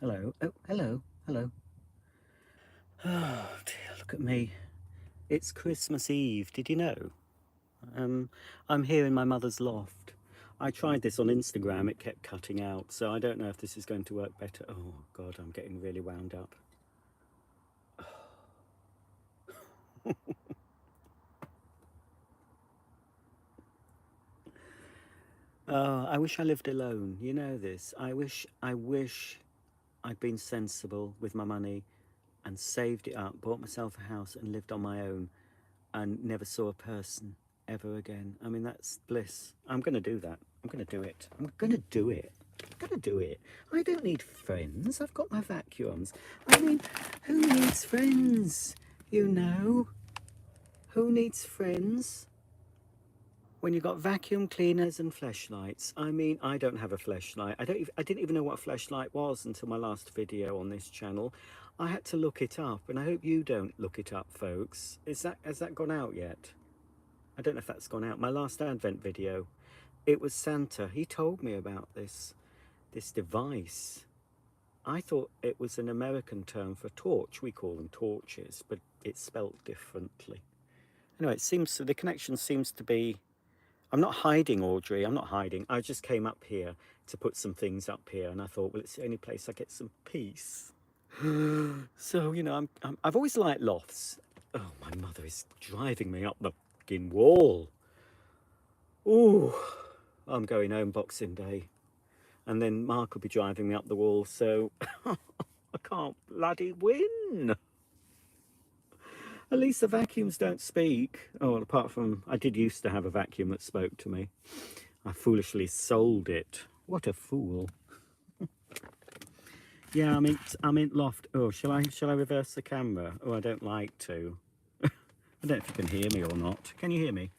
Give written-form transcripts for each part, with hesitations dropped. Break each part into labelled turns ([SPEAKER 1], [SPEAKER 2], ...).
[SPEAKER 1] Hello. Oh, hello. Hello. Oh dear, look at me. It's Christmas Eve. Did you know? I'm here in my mother's loft. I tried this on Instagram. It kept cutting out, so I don't know if this is going to work better. Oh God, I'm getting really wound up. I wish I lived alone. You know this. I wish I'd been sensible with my money and saved it up, bought myself a house and lived on my own and never saw a person ever again. I mean, that's bliss. I'm going to do that. I'm going to do it. I'm going to do it. I'm going to do it. I don't need friends. I've got my vacuums. I mean, who needs friends? You know? Who needs friends? When you've got vacuum cleaners and fleshlights. I mean, I don't have a fleshlight. I didn't even know what a fleshlight was until my last video on this channel. I had to look it up, and I hope you don't look it up, folks. Has that gone out yet? I don't know if that's gone out. My last Advent video, it was Santa. He told me about this device. I thought it was an American term for torch. We call them torches, but it's spelt differently. Anyway, the connection seems to be. I'm not hiding, Audrey. I'm not hiding. I just came up here to put some things up here, and I thought, well, it's the only place I get some peace. So you know, I've always liked lofts. Oh, my mother is driving me up the fucking wall. Ooh, I'm going home Boxing Day. And then Mark will be driving me up the wall, so I can't bloody win. At least the vacuums don't speak. Oh, well, apart from, I did used to have a vacuum that spoke to me. I foolishly sold it. What a fool. Yeah, I'm in loft. Oh, shall I reverse the camera? Oh, I don't like to. I don't know if you can hear me or not. Can you hear me?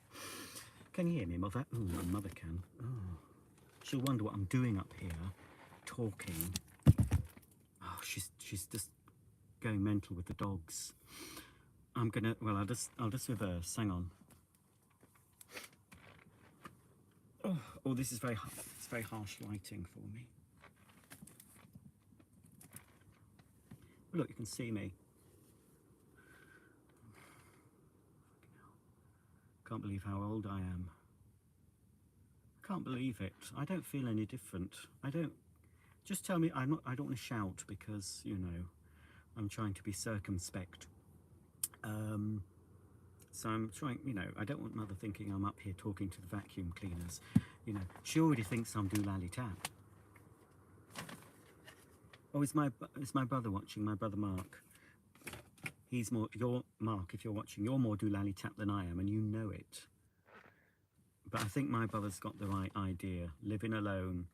[SPEAKER 1] Can you hear me, mother? Oh, my mother can. Oh. She'll wonder what I'm doing up here, talking. Oh, she's just going mental with the dogs. Well, I'll just reverse. Hang on. Oh, this is it's very harsh lighting for me. Look, you can see me. Can't believe how old I am. Can't believe it. I don't feel any different. I don't. Just tell me. I don't want to shout because you know I'm trying to be circumspect. So I'm trying. You know, I don't want Mother thinking I'm up here talking to the vacuum cleaners. You know, she already thinks I'm doolally tap. Oh, is my brother watching? My brother Mark. He's more. Mark. If you're watching, you're more doolally tap than I am, and you know it. But I think my brother's got the right idea. Living alone,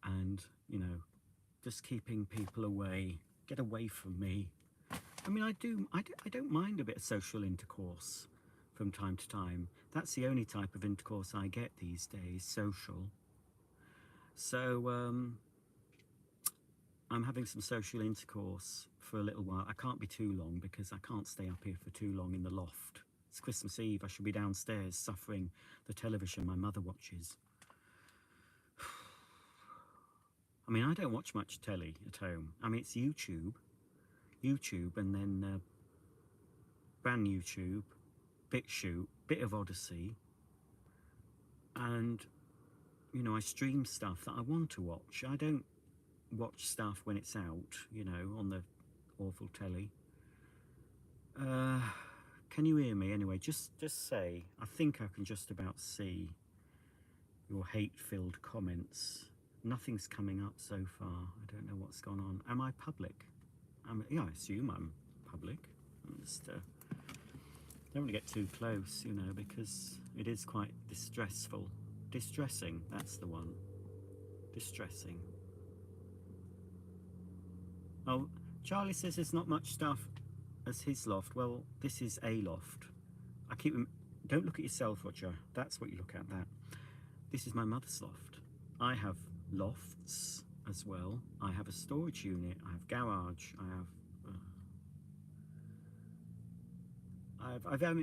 [SPEAKER 1] and you know, just keeping people away. Get away from me. I mean, I don't mind a bit of social intercourse from time to time. That's the only type of intercourse I get these days, social. So I'm having some social intercourse for a little while. I can't be too long because I can't stay up here for too long in the loft. It's Christmas Eve. I should be downstairs suffering the television my mother watches. I mean, I don't watch much telly at home. I mean, it's YouTube, and then brand YouTube, BitChute, bit of Odyssey, and you know, I stream stuff that I want to watch. I don't watch stuff when it's out, you know, on the awful telly. Can you hear me anyway? Just say. I think I can just about see your hate-filled comments. Nothing's coming up so far. I don't know what's gone on. Am I public? Yeah, I assume I'm public. I'm just don't want to get too close, you know, because it is quite distressing. That's the one. Distressing. Oh, Charlie says there's not much stuff as his loft. Well, this is a loft. Don't look at yourself, Roger. That's what you look at. This is my mother's loft. I have lofts as well. I have a storage unit. I have garage.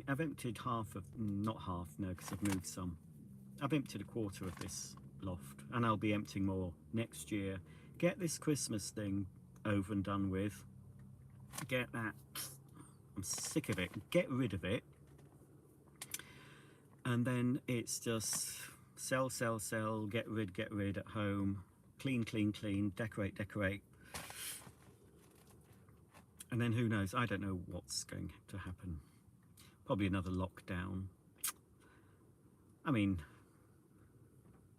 [SPEAKER 1] I've emptied half of, not half, no, because I've moved some. I've emptied a quarter of this loft, and I'll be emptying more next year. Get this Christmas thing over and done with. Get that. I'm sick of it. Get rid of it. And then it's just sell, sell, sell, get rid at home, clean, clean, clean, decorate, decorate. And then who knows? I don't know what's going to happen. Probably another lockdown. I mean,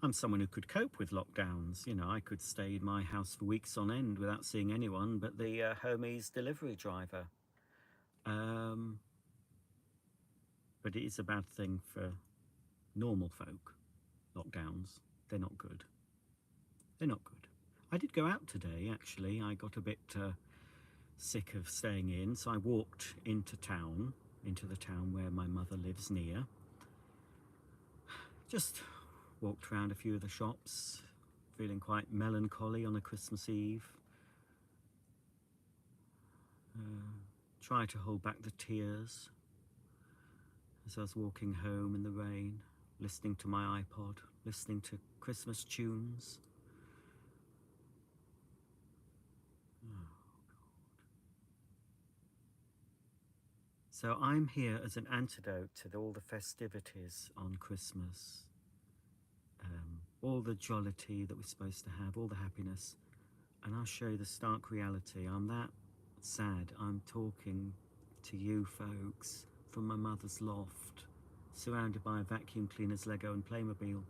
[SPEAKER 1] I'm someone who could cope with lockdowns. You know, I could stay in my house for weeks on end without seeing anyone but the Hermes delivery driver. Um, but it is a bad thing for normal folk, lockdowns. They're not good. They're not good. I did go out today, actually. I got a bit sick of staying in, so I walked into the town where my mother lives near. Just walked around a few of the shops, feeling quite melancholy on a Christmas Eve. Try to hold back the tears as I was walking home in the rain, listening to my iPod, listening to Christmas tunes. So I'm here as an antidote to all the festivities on Christmas, all the jollity that we're supposed to have, all the happiness, and I'll show you the stark reality. I'm that sad. I'm talking to you folks from my mother's loft, surrounded by vacuum cleaners, Lego and Playmobil.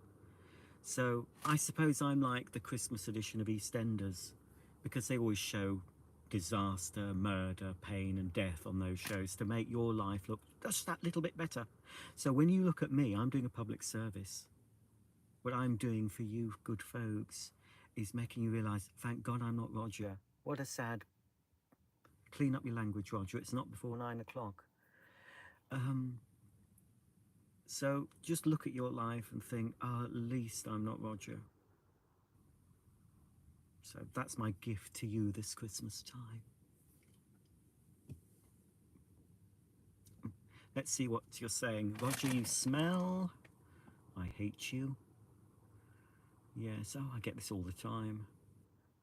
[SPEAKER 1] So I suppose I'm like the Christmas edition of EastEnders, because they always show disaster, murder, pain and death on those shows to make your life look just that little bit better. So when you look at me, I'm doing a public service. What I'm doing for you good folks is making you realise, thank God I'm not Roger. What a sad... Clean up your language, Roger. It's not before 9 o'clock. So just look at your life and think, oh, at least I'm not Roger. So that's my gift to you this Christmas time. Let's see what you're saying. Roger, you smell. I hate you. Yes, oh, I get this all the time.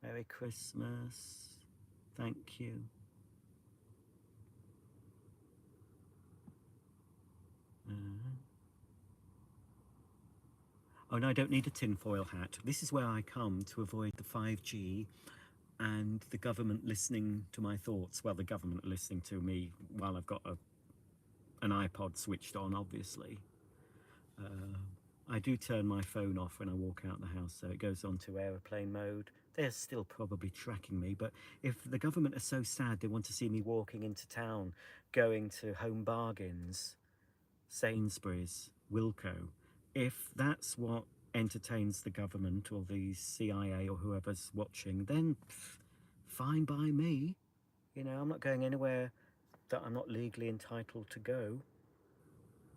[SPEAKER 1] Merry Christmas. Thank you. Oh no, I don't need a tinfoil hat. This is where I come to avoid the 5G and the government listening to my thoughts. Well, the government are listening to me while I've got an iPod switched on, obviously. I do turn my phone off when I walk out the house, so it goes on to aeroplane mode. They're still probably tracking me, but if the government are so sad they want to see me walking into town, going to Home Bargains, Sainsbury's, Wilko, if that's what entertains the government or the CIA or whoever's watching, then fine by me. You know, I'm not going anywhere that I'm not legally entitled to go.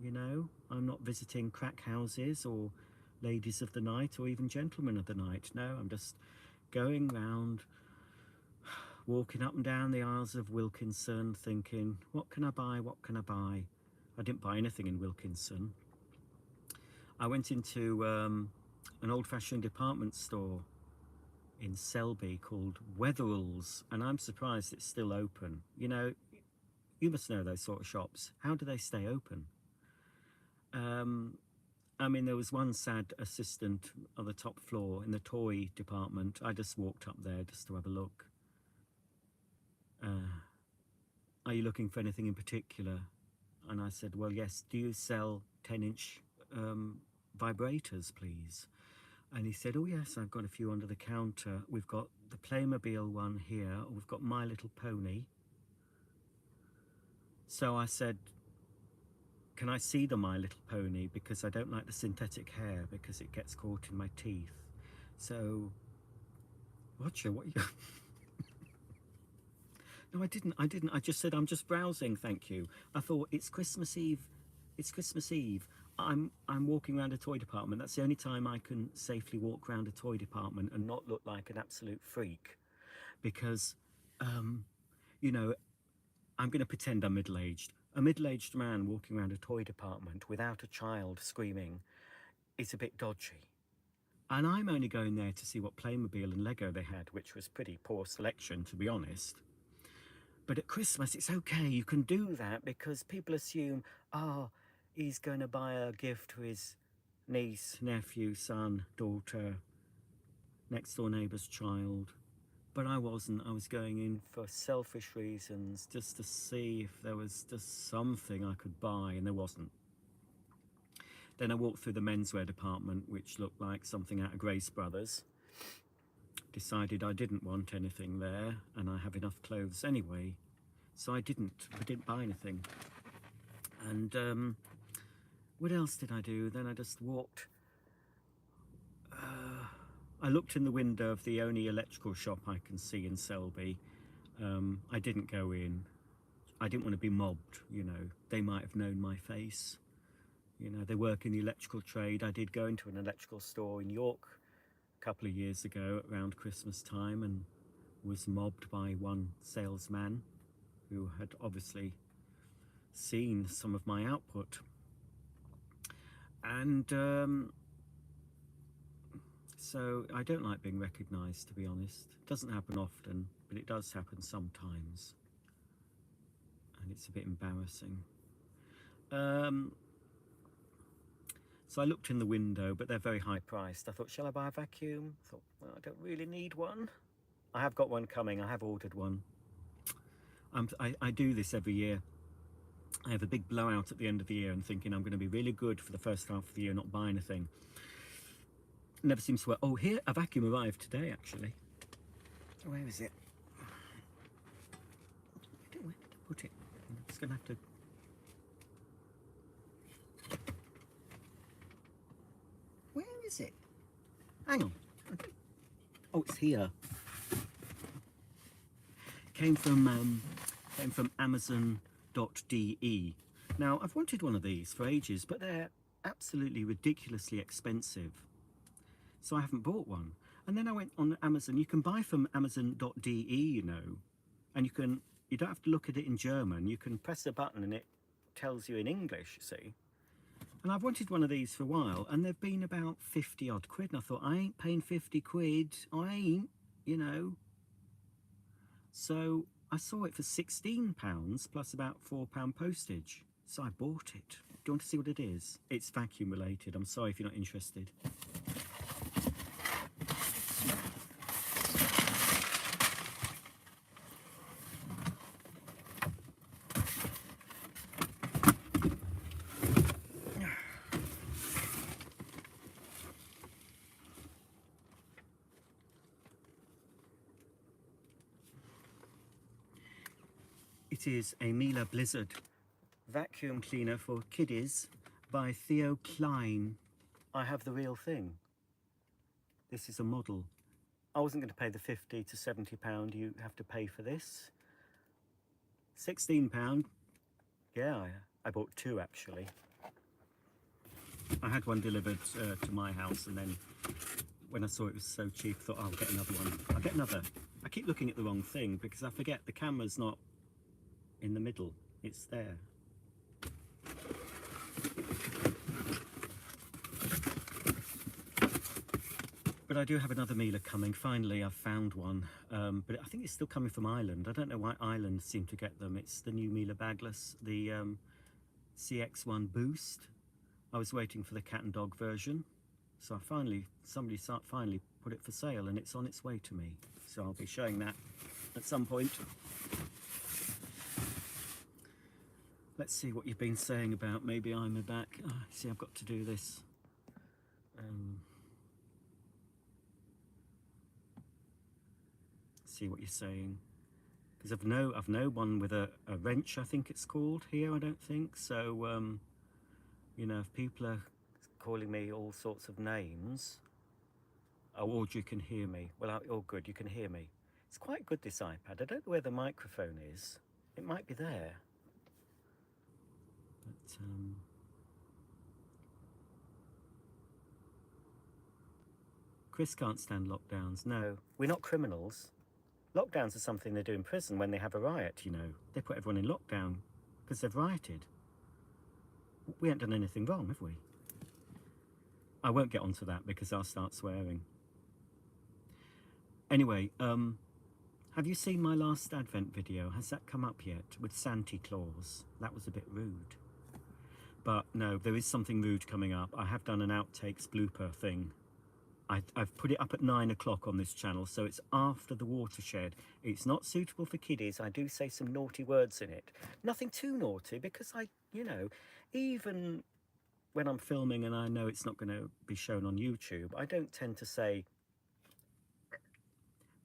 [SPEAKER 1] You know, I'm not visiting crack houses or ladies of the night or even gentlemen of the night. No, I'm just going round, walking up and down the aisles of Wilkinson, thinking, what can I buy? What can I buy? I didn't buy anything in Wilkinson. I went into an old-fashioned department store in Selby called Wetherall's, and I'm surprised it's still open. You know, you must know those sort of shops. How do they stay open? I mean, there was one sad assistant on the top floor in the toy department. I just walked up there just to have a look. Are you looking for anything in particular? And I said, well, yes, do you sell 10-inch vibrators, please? And he said, oh, yes, I've got a few under the counter. We've got the Playmobil one here. We've got My Little Pony. So I said, can I see the My Little Pony? Because I don't like the synthetic hair because it gets caught in my teeth. So, Roger, what are you... No, I didn't. I just said, I'm just browsing, thank you. I thought, it's Christmas Eve. It's Christmas Eve. I'm walking around a toy department. That's the only time I can safely walk around a toy department and not look like an absolute freak. Because, you know, I'm going to pretend I'm middle-aged. A middle-aged man walking around a toy department without a child screaming, it's a bit dodgy. And I'm only going there to see what Playmobil and Lego they had, which was pretty poor selection, to be honest. But at Christmas, it's okay, you can do that, because people assume, oh, he's going to buy a gift to his niece, nephew, son, daughter, next door neighbour's child. But I wasn't. I was going in for selfish reasons, just to see if there was just something I could buy, and there wasn't. Then I walked through the menswear department, which looked like something out of Grace Brothers. Decided I didn't want anything there, and I have enough clothes anyway, so I didn't buy anything. And what else did I do? Then I just walked. I looked in the window of the only electrical shop I can see in Selby. I didn't go in. I didn't want to be mobbed, you know. They might have known my face. You know, they work in the electrical trade. I did go into an electrical store in York a couple of years ago around Christmas time and was mobbed by one salesman who had obviously seen some of my output. And so I don't like being recognised, to be honest. It doesn't happen often, but it does happen sometimes. And it's a bit embarrassing. So I looked in the window, but they're very high priced. I thought, shall I buy a vacuum? I thought, well, I don't really need one. I have got one coming. I have ordered one. I do this every year. I have a big blowout at the end of the year and thinking I'm going to be really good for the first half of the year, not buy anything. Never seems to work. Oh, here, a vacuum arrived today, actually. Where is it? Where did I put it? I'm just going to have to... Where is it? Hang on. Oh, it's here. Came from Amazon.de. Now, I've wanted one of these for ages, but they're absolutely ridiculously expensive. So I haven't bought one. And then I went on Amazon. You can buy from Amazon.de, you know, and you don't have to look at it in German. You can press a button and it tells you in English, you see. And I've wanted one of these for a while, and they've been about 50 odd quid. And I thought, I ain't paying 50 quid. I ain't, you know. So I saw it for £16 plus about £4 postage. So I bought it. Do you want to see what it is? It's vacuum related. I'm sorry if you're not interested. It is a Miele Blizzard vacuum cleaner for kiddies by Theo Klein. I have the real thing. This is a model. I wasn't going to pay the £50 to £70 you have to pay for this. £16. Yeah, I bought two actually. I had one delivered to my house, and then when I saw it was so cheap, I thought, oh, I'll get another one. I'll get another. I keep looking at the wrong thing because I forget the camera's not in the middle, it's there. But I do have another Miele coming. Finally, I've found one, but I think it's still coming from Ireland. I don't know why Ireland seem to get them. It's the new Miele bagless, the CX1 Boost. I was waiting for the cat and dog version, so somebody finally put it for sale, and it's on its way to me. So I'll be showing that at some point. Let's see what you've been saying about maybe I'm back. Oh, see, I've got to do this. See what you're saying, because I've no one with a wrench, I think it's called here. I don't think so. You know, if people are calling me all sorts of names, oh, or you can hear me. Well, oh, good, you can hear me. It's quite good, this iPad. I don't know where the microphone is. It might be there. But Chris can't stand lockdowns. No, we're not criminals. Lockdowns are something they do in prison when they have a riot, you know. They put everyone in lockdown because they've rioted. We haven't done anything wrong, have we? I won't get onto that because I'll start swearing. Anyway, have you seen my last Advent video? Has that come up yet with Santa Claus? That was a bit rude. But no, there is something rude coming up. I have done an Outtakes blooper thing. I've put it up at 9 o'clock on this channel, so it's after the watershed. It's not suitable for kiddies. I do say some naughty words in it. Nothing too naughty, because you know, even when I'm filming and I know it's not going to be shown on YouTube, I don't tend to say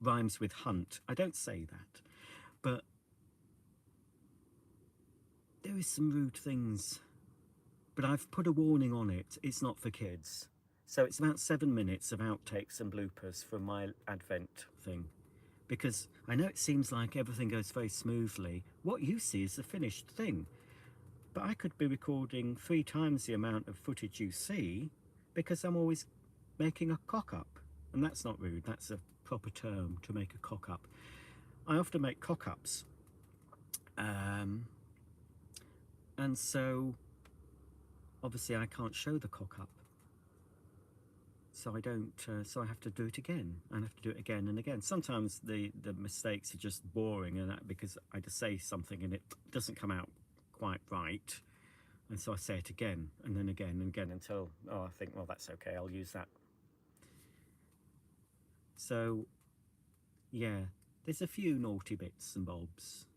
[SPEAKER 1] rhymes with hunt. I don't say that. But there is some rude things. But I've put a warning on it. It's not for kids. So it's about 7 minutes of outtakes and bloopers from my Advent thing. Because I know it seems like everything goes very smoothly. What you see is the finished thing. But I could be recording 3 times the amount of footage you see because I'm always making a cock-up. And that's not rude. That's a proper term, to make a cock-up. I often make cock-ups. And so, obviously I can't show the cock-up. So I don't, so I have to do it again, and I have to do it again and again. Sometimes the mistakes are just boring, and that because I just say something and it doesn't come out quite right, and so I say it again and then again and again until, oh, I think, well, that's okay, I'll use that. So yeah, there's a few naughty bits and bobs.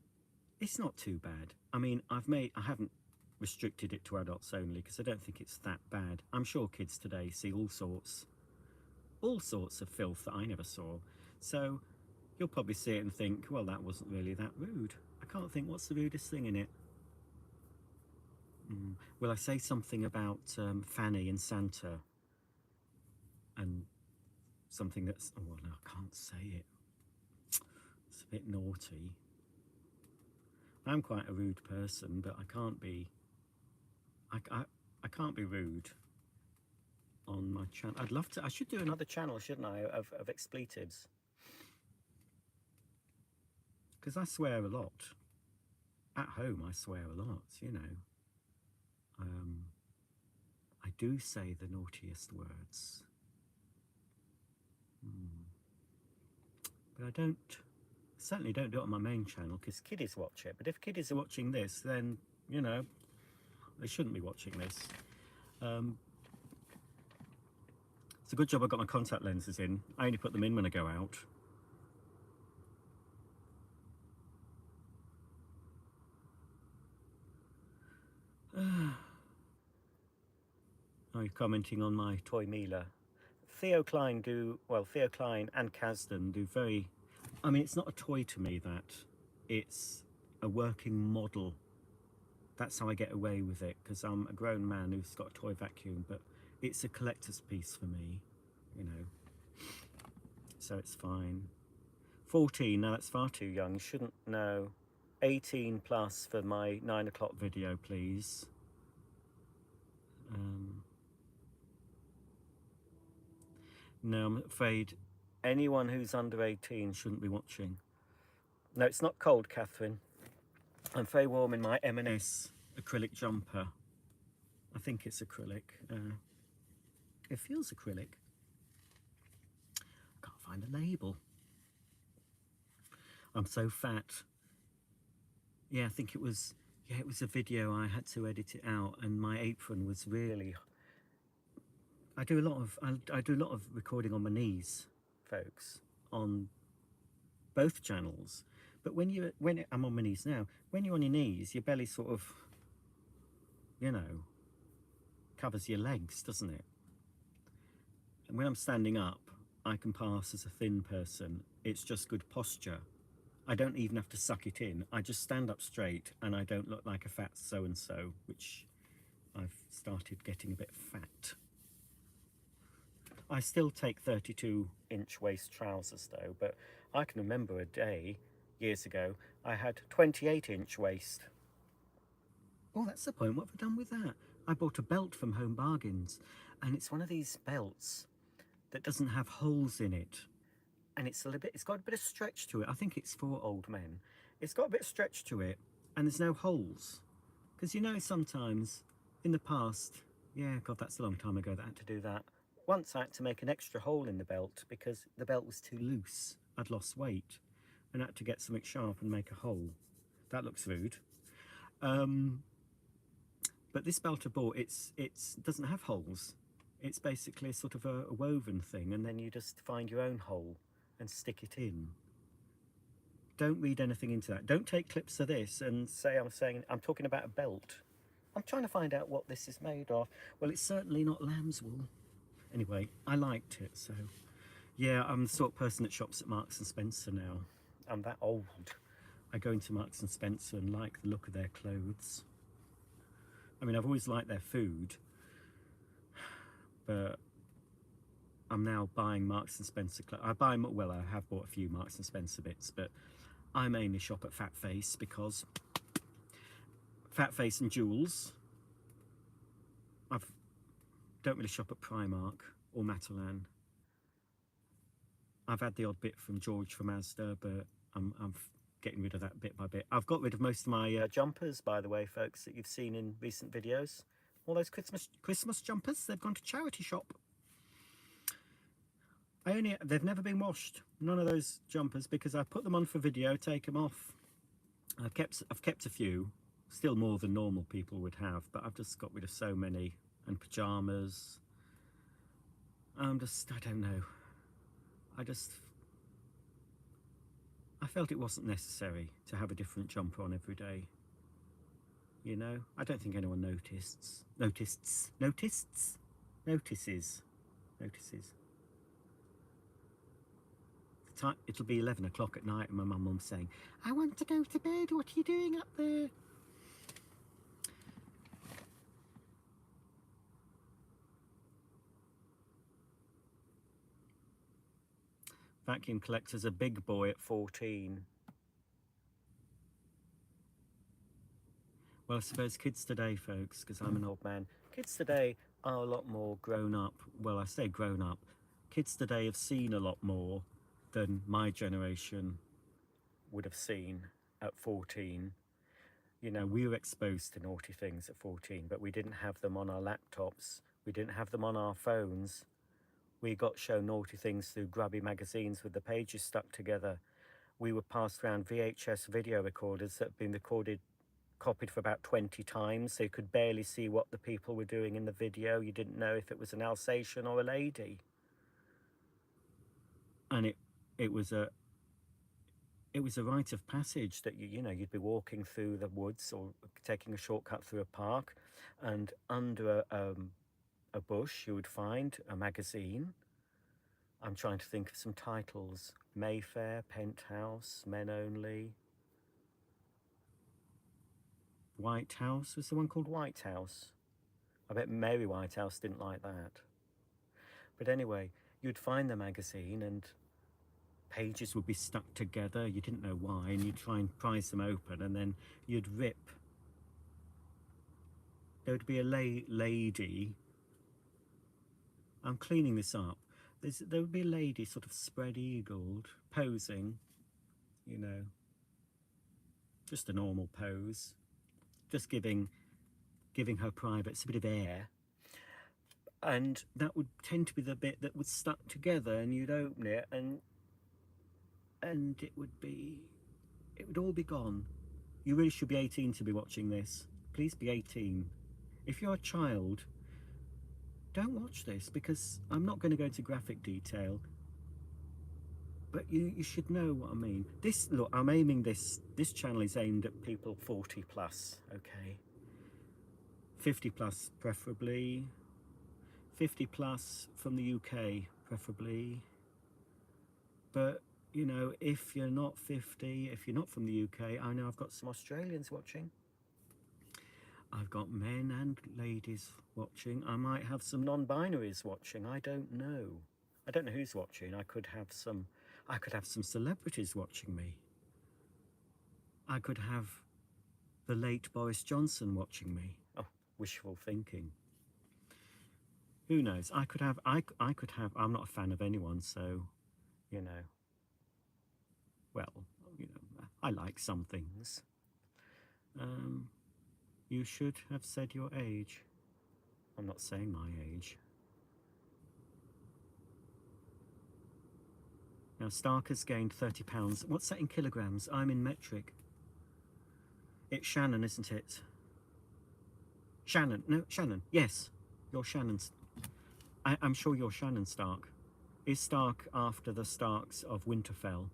[SPEAKER 1] It's not too bad. I mean, I haven't restricted it to adults only because I don't think it's that bad. I'm sure kids today see all sorts of filth that I never saw. So you'll probably see it and think, well, that wasn't really that rude. I can't think what's the rudest thing in it. Will I say something about Fanny and Santa? And something that's, oh, well, no, I can't say it. It's a bit naughty. I'm quite a rude person, but I can't be, I can't be rude on my channel. I'd love to. I should do another channel, shouldn't I, of expletives, because I swear a lot. At home I swear a lot, you know. I do say the naughtiest words, but I certainly don't do it on my main channel because kiddies watch it. But if kiddies are watching this, then, you know, they shouldn't be watching this. It's a good job I got my contact lenses in. I only put them in when I go out. Oh, you're commenting on my toy Mila. Theo Klein and Kasdan do very, I mean, it's not a toy to me, that. It's a working model. That's how I get away with it, because I'm a grown man who's got a toy vacuum, but it's a collector's piece for me, you know. So it's fine. 14, now that's far too young, shouldn't know. 18 plus for my 9 o'clock video, please. No, I'm afraid anyone who's under 18 shouldn't be watching. No, it's not cold, Catherine. I'm very warm in my M&S acrylic jumper. I think it's acrylic. It feels acrylic. I can't find a label. I'm so fat. Yeah, I think it was, yeah, it was a video. I had to edit it out, and my apron was really, I do a lot of recording on my knees, folks, on both channels. But when I'm on my knees now, when you're on your knees, your belly sort of, you know, covers your legs, doesn't it? And when I'm standing up, I can pass as a thin person. It's just good posture. I don't even have to suck it in. I just stand up straight and I don't look like a fat so-and-so, which I've started getting a bit fat. I still take 32-inch waist trousers though, but I can remember a day, years ago, I had 28-inch waist. Oh, that's the point. What have I done with that? I bought a belt from Home Bargains, and it's one of these belts that doesn't have holes in it. And it's got a bit of stretch to it. I think it's for old men. It's got a bit of stretch to it, and there's no holes. Because, you know, sometimes in the past, Yeah, God, that's a long time ago that I had to do that. Once I had to make an extra hole in the belt because the belt was too loose. I'd lost weight and had to get something sharp and make a hole. That looks rude. But this belt I bought, it's doesn't have holes. It's basically sort of a woven thing, and then you just find your own hole and stick it in. Don't read anything into that. Don't take clips of this and say I'm talking about a belt. I'm trying to find out what this is made of. Well, it's certainly not lamb's wool. Anyway, I liked it, so yeah, I'm the sort of person that shops at Marks and Spencer now. I'm that old. I go into Marks and Spencer and like the look of their clothes. I mean, I've always liked their food, but I'm now buying Marks and Spencer clothes. Well, I have bought a few Marks and Spencer bits, but I mainly shop at Fat Face because Fat Face and Joules. I don't really shop at Primark or Matalan. I've had the odd bit from George from Asda, but I'm getting rid of that bit by bit. I've got rid of most of my jumpers, by the way, folks, that you've seen in recent videos. All those Christmas jumpers, they've gone to charity shop. They've never been washed. None of those jumpers, because I put them on for video, take them off. I've kept a few, still more than normal people would have, but I've just got rid of so many. And pajamas. I don't know. I felt it wasn't necessary to have a different jumper on every day. You know, I don't think anyone notices. It'll be 11 o'clock at night and my mum's saying, I want to go to bed, what are you doing up there? Vacuum collector's a big boy at 14. Well, I suppose kids today, folks, because I'm an old man, kids today are a lot more grown up. Well, I say grown up. Kids today have seen a lot more than my generation would have seen at 14. You know, we were exposed to naughty things at 14, but we didn't have them on our laptops. We didn't have them on our phones. We got shown naughty things through grubby magazines with the pages stuck together. We were passed around VHS video recorders that had been copied for about 20 times, so you could barely see what the people were doing in the video. You didn't know if it was an Alsatian or a lady. And it was a rite of passage that you'd be walking through the woods or taking a shortcut through a park, and under a bush you would find a magazine. I'm trying to think of some titles. Mayfair, Penthouse, Men Only. White House, was the one called White House? I bet Mary Whitehouse didn't like that. But anyway, you'd find the magazine and pages would be stuck together. You didn't know why, and you'd try and prise them open, and then you'd rip. There would be a lady. I'm cleaning this up. There would be a lady sort of spread-eagled, posing, you know, just a normal pose, just giving her privates a bit of air. And that would tend to be the bit that was stuck together, and you'd open it, and it would all be gone. You really should be 18 to be watching this. Please be 18. If you're a child, don't watch this, because I'm not going to go into graphic detail, but you should know what I mean. Look, I'm aiming this channel is aimed at people 40 plus, okay? 50 plus preferably. 50 plus from the UK preferably. But, you know, if you're not 50, if you're not from the UK, I know I've got some Australians watching. I've got men and ladies watching. I might have some non-binaries watching. I don't know. I don't know who's watching. I could have some celebrities watching me. I could have the late Boris Johnson watching me. Oh, wishful thinking. Who knows? I could have. I'm not a fan of anyone, so, you know. Well, you know, I like some things. You should have said your age. I'm not saying my age. Now, Stark has gained 30 pounds. What's that in kilograms? I'm in metric. It's Shannon, isn't it? Shannon. No, Shannon. Yes, you're Shannon. I'm sure you're Shannon Stark. Is Stark after the Starks of Winterfell?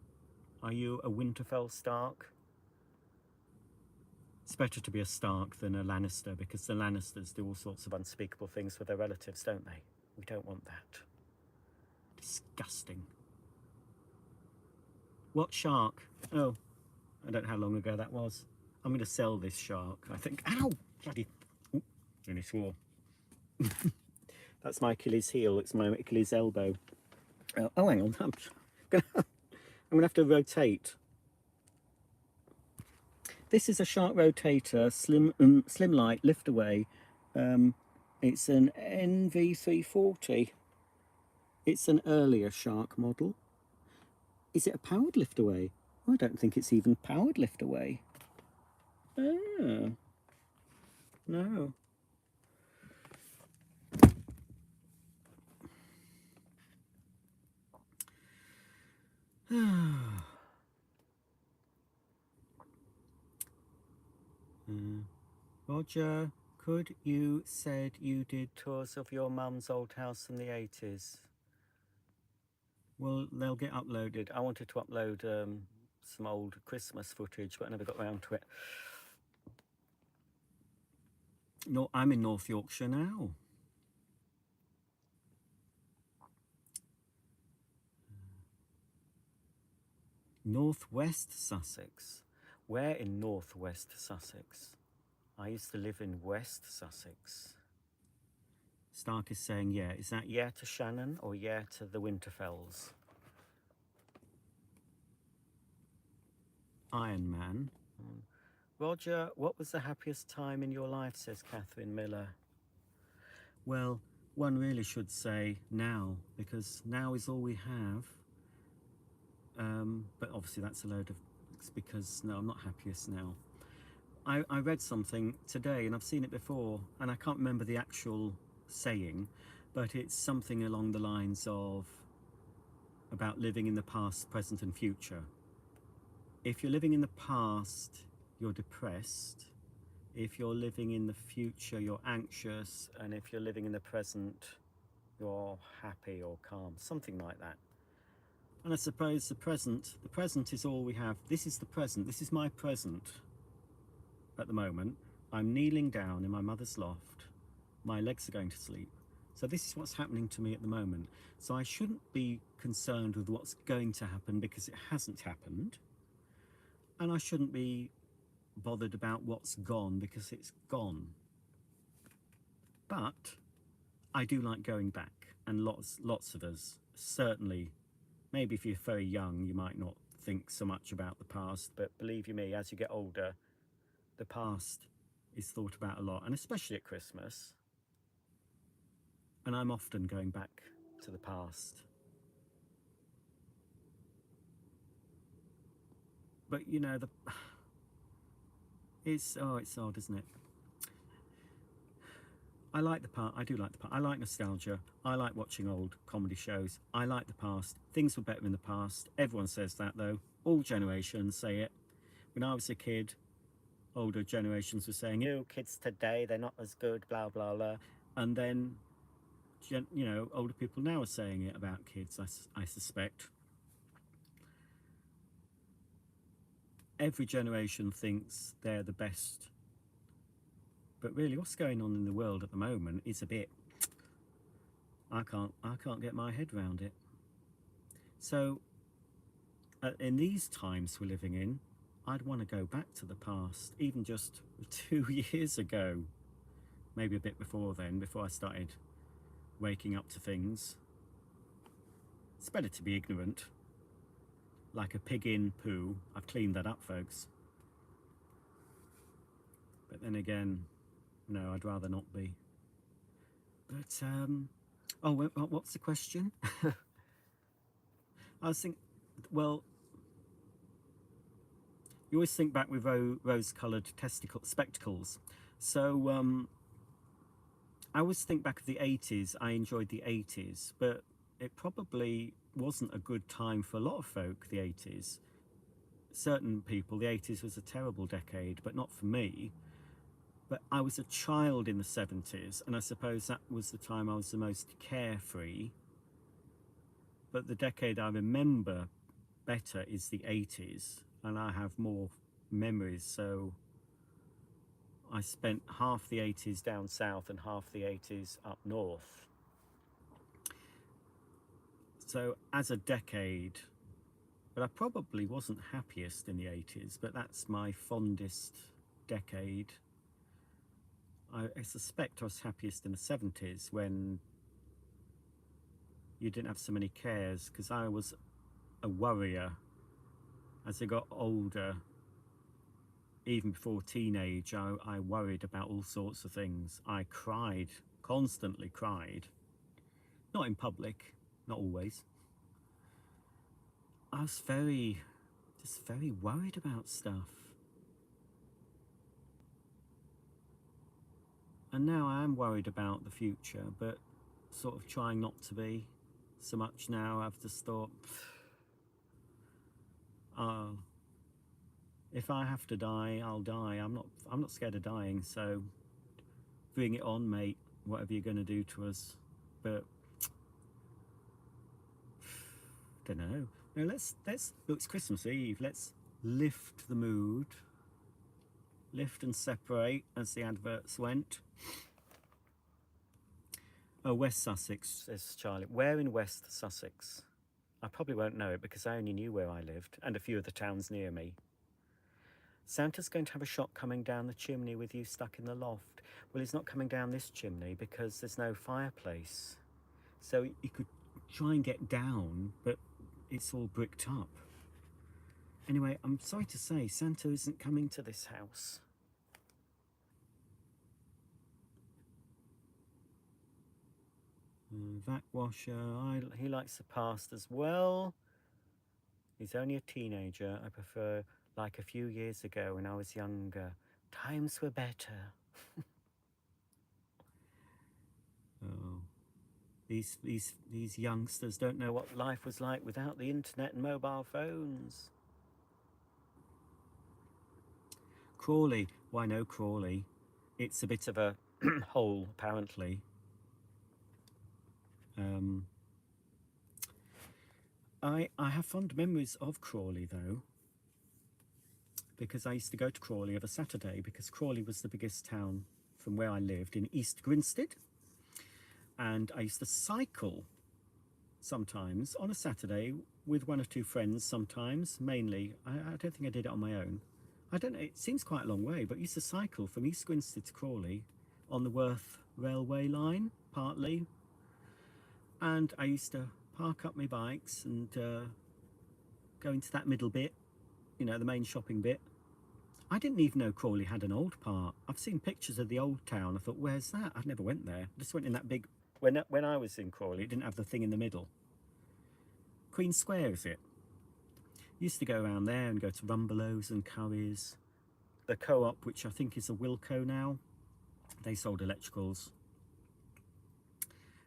[SPEAKER 1] Are you a Winterfell Stark? It's better to be a Stark than a Lannister, because the Lannisters do all sorts of unspeakable things with their relatives, don't they? We don't want that. Disgusting. What shark? Oh, I don't know how long ago that was. I'm going to sell this shark, I think. Ow! Bloody... Oh, nearly swore. That's my Achilles heel. It's my Achilles elbow. Oh, hang on. I'm going to have to rotate. This is a shark rotator, slim light, lift away. It's an NV340. It's an earlier shark model. Is it a powered lift away? I don't think it's even powered lift away. Ah, no. Roger, could you said you did tours of your mum's old house in the 80s? Well, they'll get uploaded. I wanted to upload some old Christmas footage, but I never got around to it. No, I'm in North Yorkshire now. Northwest Sussex. Where in Northwest Sussex? I used to live in West Sussex. Stark is saying yeah. Is that yeah to Shannon or yeah to the Winterfells? Iron Man. Roger, what was the happiest time in your life, says Catherine Miller? Well, one really should say now, because now is all we have. But obviously that's a load of... It's because, no, I'm not happiest now. I read something today, and I've seen it before, and I can't remember the actual saying, but it's something along the lines of about living in the past, present and future. If you're living in the past, you're depressed. If you're living in the future, you're anxious. And if you're living in the present, you're happy or calm, something like that. And I suppose the present is all we have. This is the present. This is my present at the moment. I'm kneeling down in my mother's loft. My legs are going to sleep. So this is what's happening to me at the moment. So I shouldn't be concerned with what's going to happen, because it hasn't happened. And I shouldn't be bothered about what's gone, because it's gone. But I do like going back, and lots of us, certainly, maybe if you're very young, you might not think so much about the past, but believe you me, as you get older, the past is thought about a lot, and especially at Christmas. And I'm often going back to the past. But you know, it's odd, isn't it? I like the past. I do like the past. I like nostalgia. I like watching old comedy shows. I like the past. Things were better in the past. Everyone says that, though. All generations say it. When I was a kid, older generations were saying, "You kids today, they're not as good," blah blah blah. And then, you know, older people now are saying it about kids. I suspect. Every generation thinks they're the best. But really, what's going on in the world at the moment is a bit... I can't get my head around it. So, in these times we're living in, I'd want to go back to the past, even just 2 years ago. Maybe a bit before then, before I started waking up to things. It's better to be ignorant. Like a pig in poo. I've cleaned that up, folks. But then again, no, I'd rather not be. But, oh, what's the question? I was thinking, well, you always think back with rose-coloured spectacles. So, I always think back of the 80s. I enjoyed the 80s, but it probably wasn't a good time for a lot of folk, the 80s. Certain people, the 80s was a terrible decade, but not for me. But I was a child in the 70s, and I suppose that was the time I was the most carefree. But the decade I remember better is the 80s, and I have more memories. So I spent half the 80s down south and half the 80s up north. So as a decade, but I probably wasn't happiest in the 80s, but that's my fondest decade. I suspect I was happiest in the 70s when you didn't have so many cares, because I was a worrier. As I got older, even before teenage, I worried about all sorts of things. I cried, constantly cried. Not in public, not always. I was just very worried about stuff. And now I am worried about the future, but sort of trying not to be so much now. I've just thought, if I have to die, I'll die. I'm not scared of dying, so bring it on, mate, whatever you're going to do to us. But don't know. No, let's look, it's Christmas Eve. Let's lift the mood. Lift and separate, as the adverts went. Oh, West Sussex, says Charlie. Where in West Sussex? I probably won't know it because I only knew where I lived and a few of the towns near me. Santa's going to have a shot coming down the chimney with you stuck in the loft. Well, he's not coming down this chimney because there's no fireplace. So he could try and get down, but it's all bricked up. Anyway, I'm sorry to say, Santa isn't coming to this house. Vac washer, he likes the past as well. He's only a teenager. I prefer like a few years ago when I was younger. Times were better. Oh, these youngsters don't know what life was like without the internet and mobile phones. Crawley, why no Crawley? It's a bit of a hole, apparently. I have fond memories of Crawley, though, because I used to go to Crawley of a Saturday, because Crawley was the biggest town from where I lived in East Grinstead, and I used to cycle sometimes on a Saturday with one or two friends sometimes, mainly. I don't think I did it on my own. I don't know, it seems quite a long way, but I used to cycle from East Grinstead to Crawley on the Worth railway line, partly, and I used to park up my bikes and go into that middle bit, you know, the main shopping bit. I didn't even know Crawley had an old part. I've seen pictures of the old town. I thought, where's that? I never went there. I just went in that big... When I was in Crawley, it didn't have the thing in the middle. Queen Square, is it? Used to go around there and go to Rumbelows and Curry's. The Co-op, which I think is a Wilco now, they sold electricals.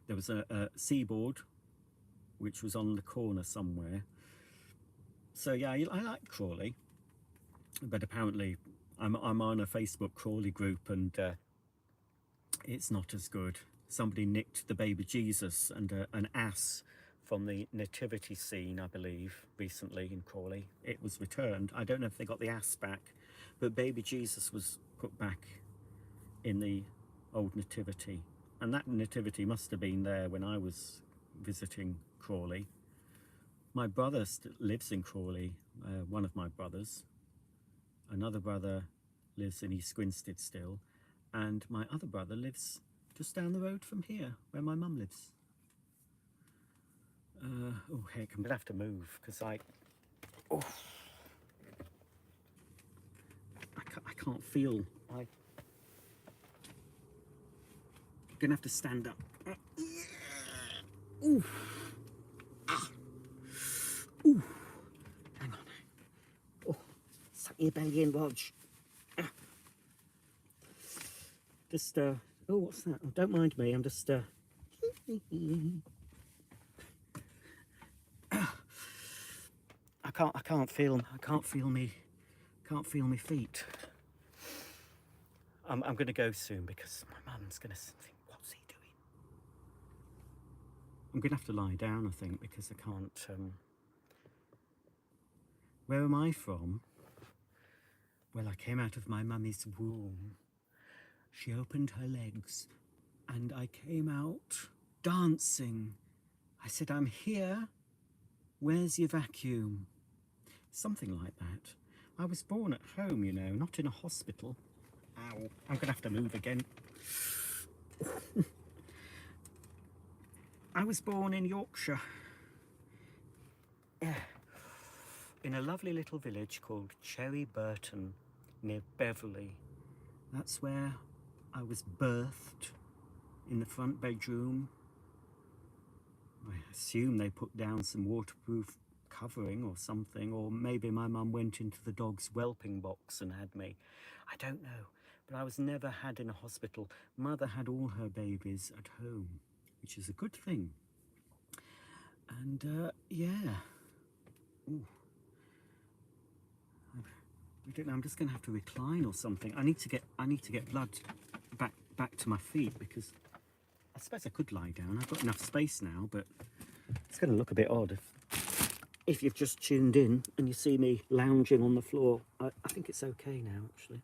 [SPEAKER 1] There was a Seaboard, which was on the corner somewhere. So yeah, I like Crawley, but apparently I'm on a Facebook Crawley group, and it's not as good. Somebody nicked the baby Jesus and an ass from the nativity scene, I believe, recently in Crawley. It was returned. I don't know if they got the ass back, but baby Jesus was put back in the old nativity. And that nativity must have been there when I was visiting Crawley. My brother lives in Crawley, one of my brothers. Another brother lives in East Grinstead still. And my other brother lives just down the road from here, where my mum lives. Oh heck, I'm gonna have to move, because I can't feel. I'm gonna have to stand up. Ooh. Ooh. Hang on. Oh, suck your belly in, Rog. Just Oh, what's that? Oh, don't mind me. I'm just. I can't feel. Can't feel me feet. I'm going to go soon because my mum's going to think, what's he doing? I'm going to have to lie down, I think, because I can't. Where am I from? Well, I came out of my mummy's womb. She opened her legs and I came out dancing. I said, I'm here. Where's your vacuum? Something like that. I was born at home, you know, not in a hospital. Ow, I'm going to have to move again. I was born in Yorkshire, in a lovely little village called Cherry Burton, near Beverley. That's where I was birthed, in the front bedroom. I assume they put down some waterproof covering or something, or maybe my mum went into the dog's whelping box and had me. I don't know, but I was never had in a hospital. Mother had all her babies at home, which is a good thing. And yeah. Ooh. I don't know, I'm just going to have to recline or something. I need to get blood back to my feet, because I suppose I could lie down. I've got enough space now, but it's going to look a bit odd if you've just tuned in and you see me lounging on the floor. I think it's okay now, actually.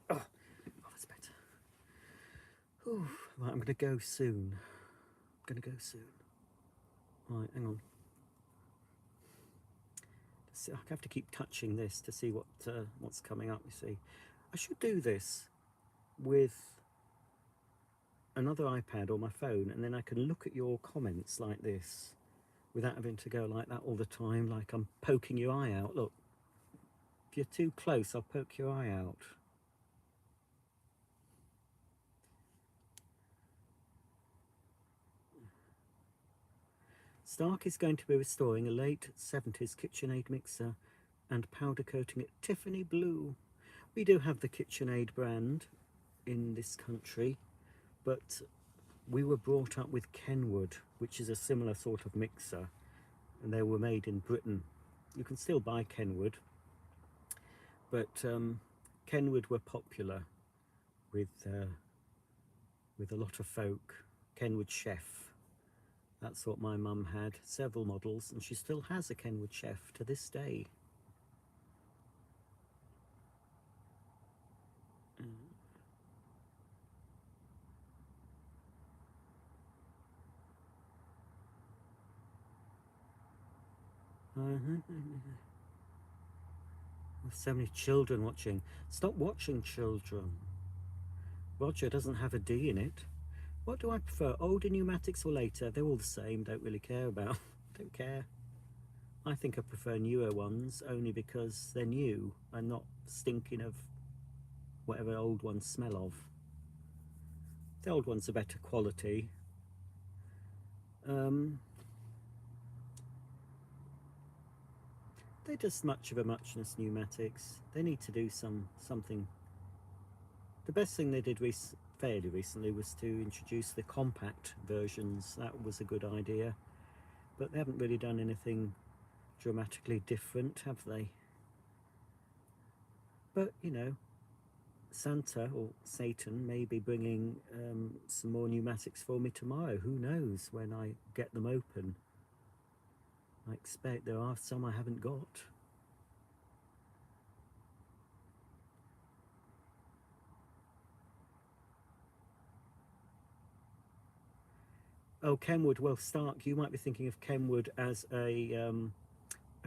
[SPEAKER 1] Oh, that's better. Ooh, right, I'm going to go soon. Right, hang on. I have to keep touching this to see what's coming up, you see. I should do this with another iPad or my phone, and then I can look at your comments like this without having to go like that all the time, like I'm poking your eye out. Look, if you're too close, I'll poke your eye out. Stark is going to be restoring a late 70s KitchenAid mixer and powder coating it Tiffany blue. We do have the KitchenAid brand in this country, but we were brought up with Kenwood, which is a similar sort of mixer, and they were made in Britain. You can still buy Kenwood, but Kenwood were popular with a lot of folk. Kenwood Chef, that's what my mum had, several models, and she still has a Kenwood Chef to this day. So many children watching. Stop watching, children. Roger doesn't have a D in it. What do I prefer, older pneumatics or later? They're all the same, don't really care about. Don't care. I think I prefer newer ones, only because they're new and not stinking of whatever old ones smell of. The old ones are better quality. They're just much of a muchness, pneumatics. They need to do something. The best thing they did fairly recently was to introduce the compact versions. That was a good idea, but they haven't really done anything dramatically different, have they? But you know, Santa or Satan may be bringing some more pneumatics for me tomorrow. Who knows when I get them open? I expect there are some I haven't got. Oh, Kenwood. Well, Stark, you might be thinking of Kenwood as a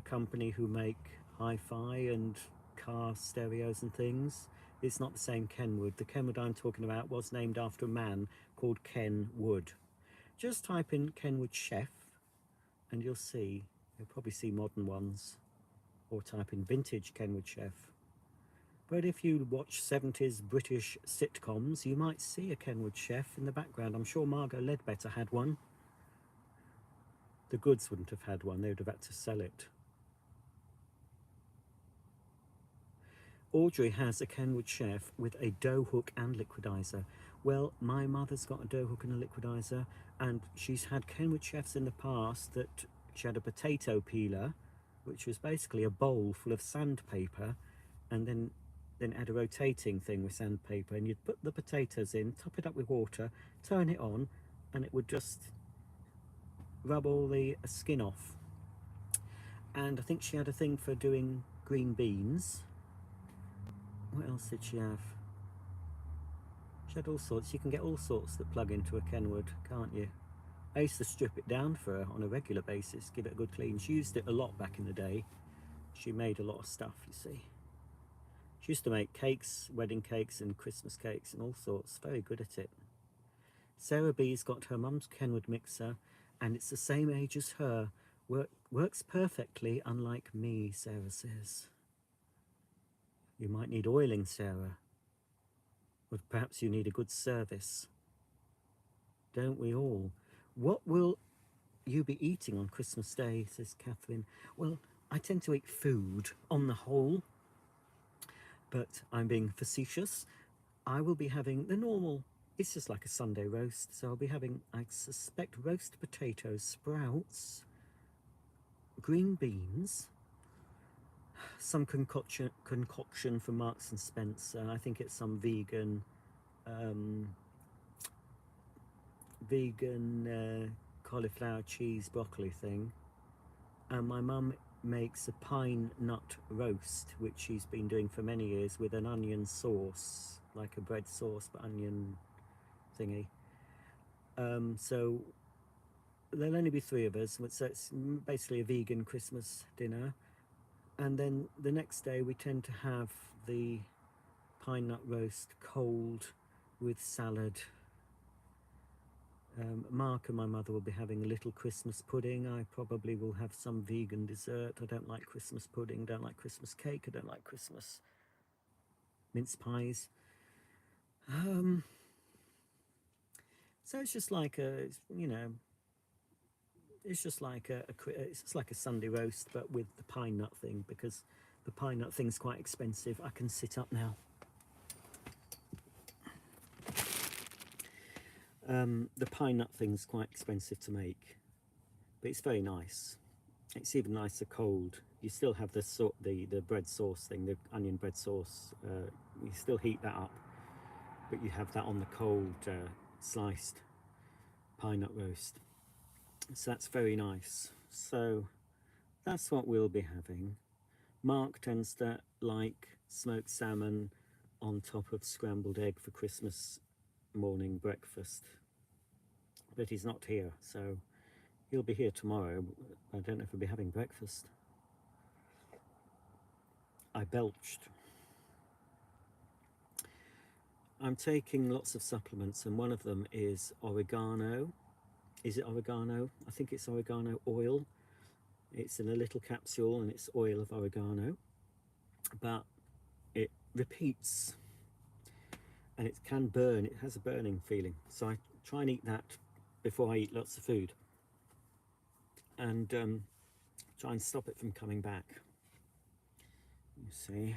[SPEAKER 1] company who make hi-fi and car stereos and things. It's not the same Kenwood. The Kenwood I'm talking about was named after a man called Ken Wood. Just type in Kenwood Chef and you'll probably see modern ones, or type in vintage Kenwood Chef. But if you watch 70s British sitcoms, you might see a Kenwood Chef in the background. I'm sure Margot Ledbetter had one. The Goods wouldn't have had one, they would have had to sell it. Audrey has a Kenwood chef with a dough hook and liquidizer. Well, my mother's got a dough hook and a liquidizer, and she's had Kenwood chefs in the past that she had a potato peeler, which was basically a bowl full of sandpaper, and then had a rotating thing with sandpaper, and you'd put the potatoes in, top it up with water, turn it on, and it would just rub all the skin off. And I think she had a thing for doing green beans. What else did she have? She had all sorts. You can get all sorts that plug into a Kenwood, can't you? I used to strip it down for her on a regular basis, give it a good clean. She used it a lot back in the day. She made a lot of stuff, you see. She used to make cakes, wedding cakes and Christmas cakes and all sorts. Very good at it. Sarah B's got her mum's Kenwood mixer, and it's the same age as her. Works perfectly, unlike me, Sarah says. You might need oiling, Sarah. Or perhaps you need a good service. Don't we all? What will you be eating on Christmas Day, says Catherine. Well, I tend to eat food on the whole, but I'm being facetious. I will be having the normal, it's just like a Sunday roast, so I'll be having, I suspect, roast potatoes, sprouts, green beans, some concoction from Marks and Spencer. I think it's some vegan cauliflower cheese broccoli thing. And my mum makes a pine nut roast, which she's been doing for many years, with an onion sauce, like a bread sauce but onion thingy. So there'll only be 3 of us, so it's basically a vegan Christmas dinner. And then the next day we tend to have the pine nut roast cold with salad. Mark and my mother will be having a little Christmas pudding. I probably will have some vegan dessert. I don't like Christmas pudding, don't like Christmas cake, I don't like Christmas mince pies. So it's just like a, you know, it's just like it's just like a Sunday roast, but with the pine nut thing, because the pine nut thing's quite expensive. I can sit up now. The pine nut thing's quite expensive to make, but it's very nice. It's even nicer cold. You still have the bread sauce thing, the onion bread sauce. You still heat that up, but you have that on the cold sliced pine nut roast. So that's very nice. So that's what we'll be having. Mark tends to like smoked salmon on top of scrambled egg for Christmas morning breakfast, but he's not here, so he'll be here tomorrow. I don't know if he'll be having breakfast. I belched. I'm taking lots of supplements, and one of them is oregano. Is it oregano? I think it's oregano oil. It's in a little capsule and it's oil of oregano, but it repeats and it can burn. It has a burning feeling, so I try and eat that before I eat lots of food, and try and stop it from coming back. You see.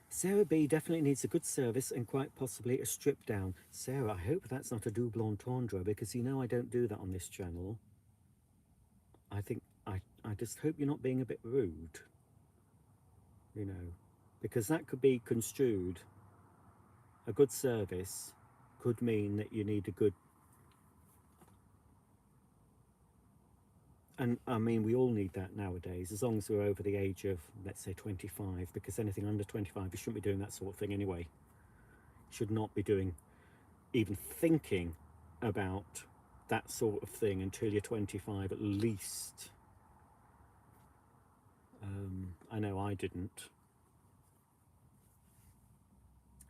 [SPEAKER 1] Sarah B definitely needs a good service and quite possibly a strip down. Sarah, I hope that's not a double entendre, because you know I don't do that on this channel. I think I just hope you're not being a bit rude, you know, because that could be construed. A good service could mean that you need a good, and I mean we all need that nowadays, as long as we're over the age of, let's say, 25, because anything under 25 you shouldn't be doing that sort of thing anyway. Should not be doing, even thinking about that sort of thing until you're 25 at least. I know I didn't.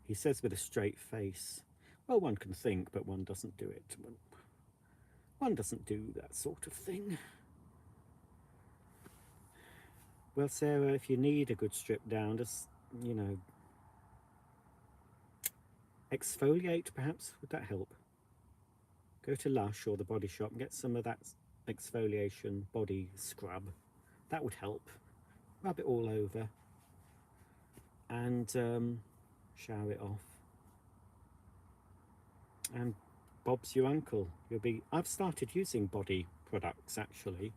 [SPEAKER 1] He says with a straight face, well, one can think, but one doesn't do it. One doesn't do that sort of thing. Well, Sarah, if you need a good strip down, just, you know, exfoliate perhaps, would that help? Go to Lush or the Body Shop and get some of that exfoliation body scrub. That would help. Rub it all over and shower it off. And Bob's your uncle. I've started using body products actually.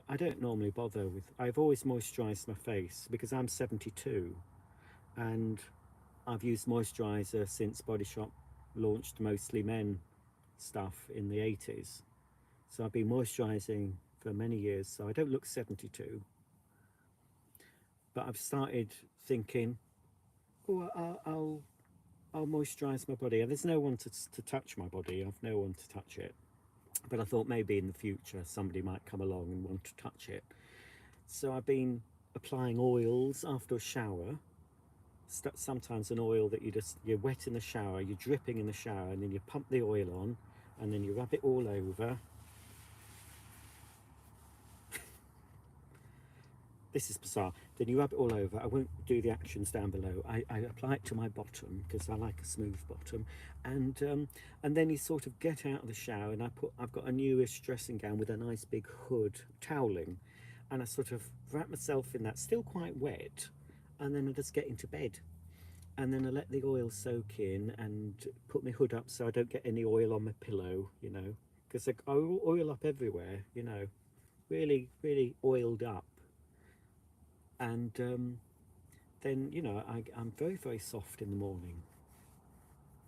[SPEAKER 1] I don't normally bother with, I've always moisturised my face because I'm 72 and I've used moisturiser since Body Shop launched mostly men stuff in the 80s. So I've been moisturising for many years, so I don't look 72. But I've started thinking, oh, I'll moisturise my body. And there's no one to touch my body. I've no one to touch it. But I thought maybe in the future somebody might come along and want to touch it. So I've been applying oils after a shower. Sometimes an oil that you're wet in the shower, you're dripping in the shower, and then you pump the oil on, and then you rub it all over. This is bizarre. Then you rub it all over. I won't do the actions down below. I apply it to my bottom because I like a smooth bottom, and then you sort of get out of the shower, and I've got a newish dressing gown with a nice big hood, toweling, and I sort of wrap myself in that, still quite wet, and then I just get into bed, and then I let the oil soak in and put my hood up so I don't get any oil on my pillow, you know, because I oil up everywhere, you know, really, really oiled up. And then, you know, I'm very, very soft in the morning.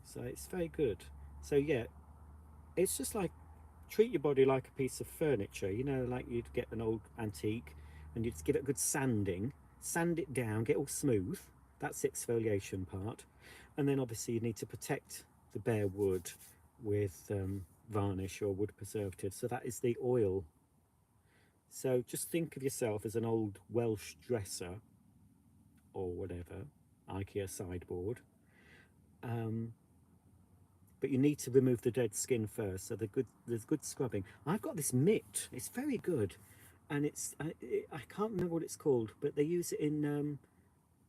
[SPEAKER 1] So it's very good. So yeah, it's just like, treat your body like a piece of furniture, you know, like you'd get an old antique and you'd give it a good sanding, sand it down, get all smooth. That's the exfoliation part. And then obviously you need to protect the bare wood with varnish or wood preservative. So that is the oil. So just think of yourself as an old Welsh dresser or whatever, IKEA sideboard. But you need to remove the dead skin first. So there's good scrubbing. I've got this mitt. It's very good, and I can't remember what it's called, but they use it in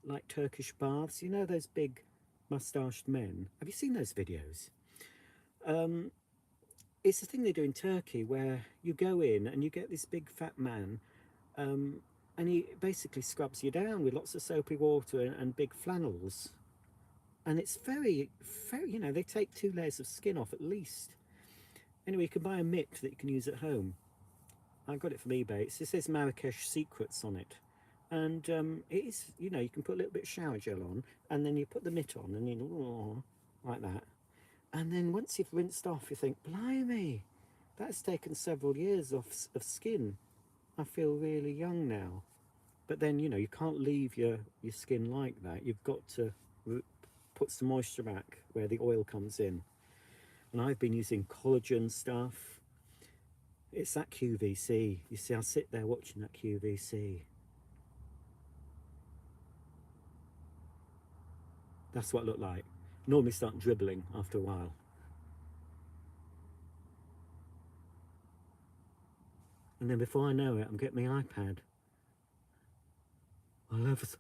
[SPEAKER 1] like Turkish baths. You know those big mustached men. Have you seen those videos? It's the thing they do in Turkey where you go in and you get this big fat man. And he basically scrubs you down with lots of soapy water and big flannels. And it's very, very, you know, they take 2 layers of skin off at least. Anyway, you can buy a mitt that you can use at home. I got it from eBay. It says Marrakesh Secrets on it. And it is, you know, you can put a little bit of shower gel on, and then you put the mitt on, and you know, like that. And then once you've rinsed off, you think, blimey, that's taken several years of skin. I feel really young now. But then, you know, you can't leave your skin like that. You've got to put some moisture back where the oil comes in. And I've been using collagen stuff. It's that QVC. You see, I sit there watching that QVC. That's what it looked like. Normally start dribbling after a while. And then before I know it, I'm getting my iPad. I love it.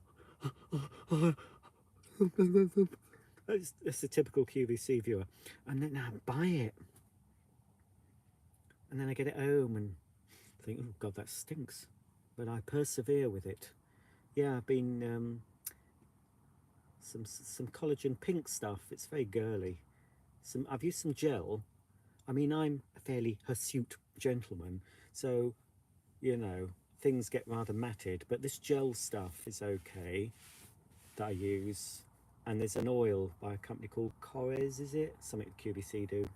[SPEAKER 1] It's a typical QVC viewer. And then I buy it. And then I get it home and think, oh God, that stinks. But I persevere with it. Yeah, I've been some collagen pink stuff. It's very girly. I've used some gel. I mean, I'm a fairly hirsute gentleman, so you know things get rather matted. But this gel stuff is okay that I use. And there's an oil by a company called Corres, is it? Something QVC do.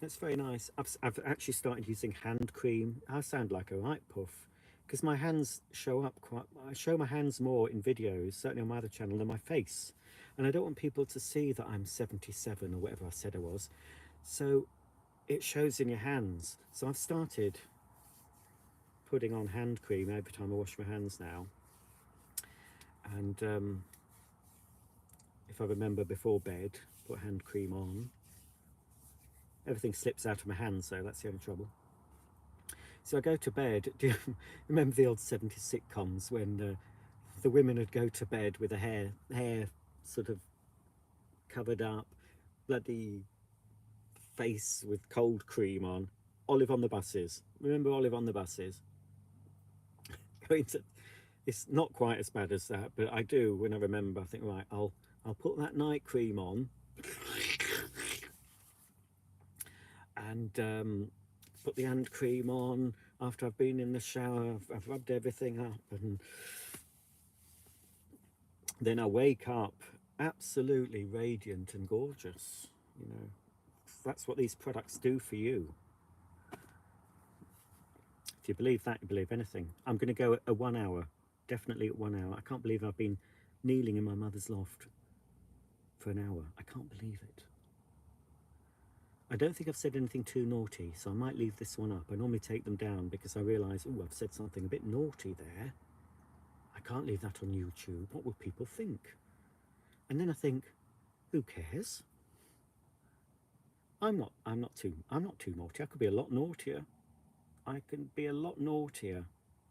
[SPEAKER 1] That's very nice. I've actually started using hand cream. I sound like a right puff because my hands show up quite. I show my hands more in videos, certainly on my other channel, than my face. And I don't want people to see that I'm 77 or whatever I said I was. So it shows in your hands. So I've started putting on hand cream every time I wash my hands now. And if I remember before bed, put hand cream on. Everything slips out of my hands, so that's the only trouble. So I go to bed. Do you remember the old 70s sitcoms when the women would go to bed with the hair sort of covered up, bloody face with cold cream on. Olive on the buses. Remember Olive on the buses? Going to, it's not quite as bad as that, but I do when I remember. I think, right, I'll put that night cream on and put the hand cream on after I've been in the shower. I've rubbed everything up, and then I wake up absolutely radiant and gorgeous. You know, that's what these products do for you. If you believe that, you believe anything. I'm going to go at a 1 hour, definitely at 1 hour. I can't believe I've been kneeling in my mother's loft for an hour. I can't believe it. I don't think I've said anything too naughty, so I might leave this one up. I normally take them down because I realise, oh, I've said something a bit naughty there. I can't leave that on YouTube. What will people think? And then I think, who cares? I'm not too naughty. I could be a lot naughtier. I can be a lot naughtier.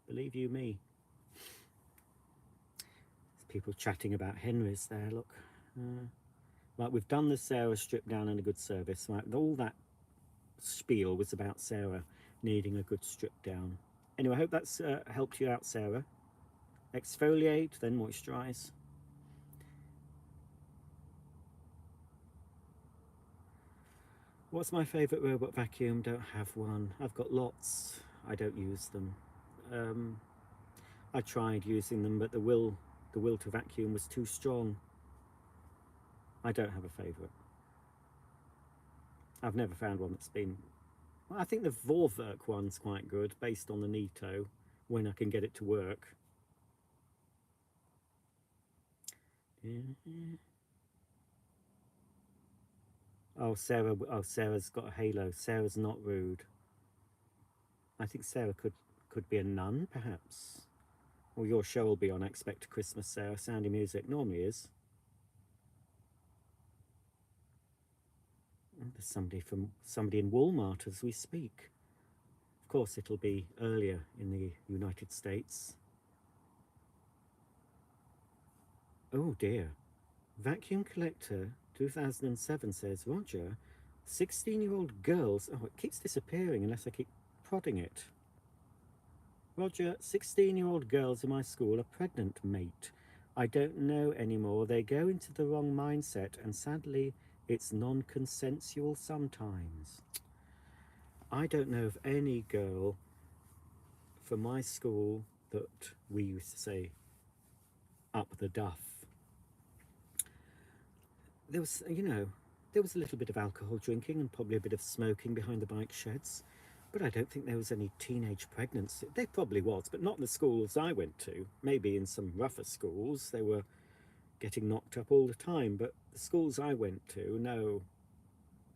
[SPEAKER 1] Believe you me. There's people chatting about Henry's there, look. Right, we've done the Sarah strip down and a good service. Right, all that spiel was about Sarah needing a good strip down. Anyway, I hope that's helped you out, Sarah. Exfoliate, then moisturise. What's my favourite robot vacuum? Don't have one. I've got lots. I don't use them. I tried using them, but the will to vacuum was too strong. I don't have a favourite. I've never found one that's been... Well, I think the Vorwerk one's quite good, based on the Nito, when I can get it to work. Oh, Sarah. Oh, Sarah's got a halo. Sarah's not rude. I think Sarah could be a nun, perhaps. Well, your show will be on, I expect, Christmas, Sarah. Soundy Music normally is. Oh, there's somebody in Walmart as we speak. Of course, it'll be earlier in the United States. Oh dear. Vacuum collector 2007 says, Roger, 16-year-old girls... Oh, it keeps disappearing unless I keep prodding it. Roger, 16-year-old girls in my school are pregnant, mate. I don't know anymore. They go into the wrong mindset, and sadly, it's non-consensual sometimes. I don't know of any girl from my school that we used to say up the duff. There was, you know, there was a little bit of alcohol drinking and probably a bit of smoking behind the bike sheds, but I don't think there was any teenage pregnancy. There probably was, but not in the schools I went to. Maybe in some rougher schools they were getting knocked up all the time, but the schools I went to, no,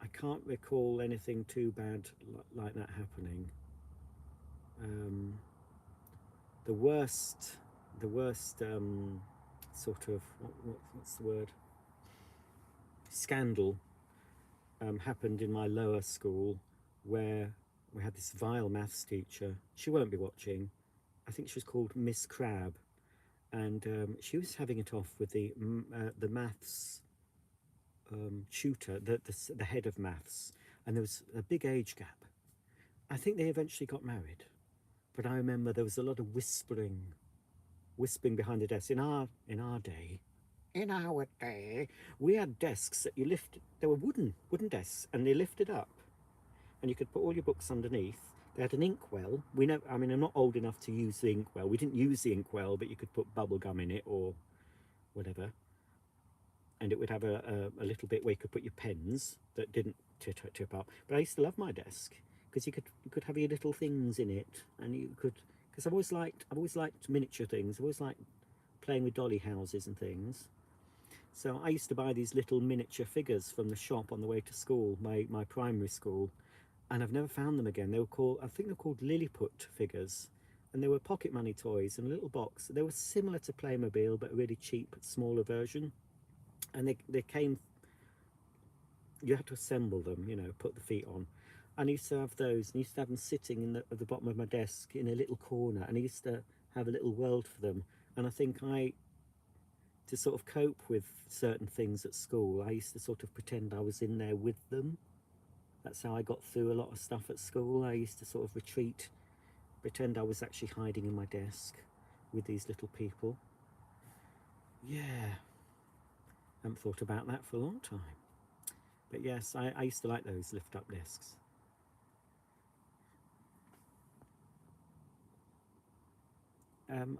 [SPEAKER 1] I can't recall anything too bad like that happening. The worst sort of, what's the word? Scandal happened in my lower school, where we had this vile maths teacher. She won't be watching. I think she was called Miss Crab, and she was having it off with the maths tutor, the head of maths, and there was a big age gap. I think they eventually got married, but I remember there was a lot of whispering behind the desk. In our day, we had desks that you lifted. They were wooden desks, and they lifted up, and you could put all your books underneath. They had an inkwell. We know. I mean, I'm not old enough to use the inkwell. We didn't use the inkwell, but you could put bubble gum in it or whatever, and it would have a little bit where you could put your pens that didn't tip up. But I used to love my desk because you could have your little things in it, and you could. Because I've always liked miniature things. I've always liked playing with dolly houses and things. So I used to buy these little miniature figures from the shop on the way to school, my primary school, and I've never found them again. They were called, I think they're called Lilliput figures, and they were pocket money toys in a little box. They were similar to Playmobil, but a really cheap, smaller version. And they came, you had to assemble them, you know, put the feet on. And I used to have those, and I used to have them sitting at the bottom of my desk in a little corner, and I used to have a little world for them. And I think I to sort of cope with certain things at school, I used to sort of pretend I was in there with them. That's how I got through a lot of stuff at school. I used to sort of retreat, pretend I was actually hiding in my desk with these little people. Yeah, I haven't thought about that for a long time. But yes, I used to like those lift up desks.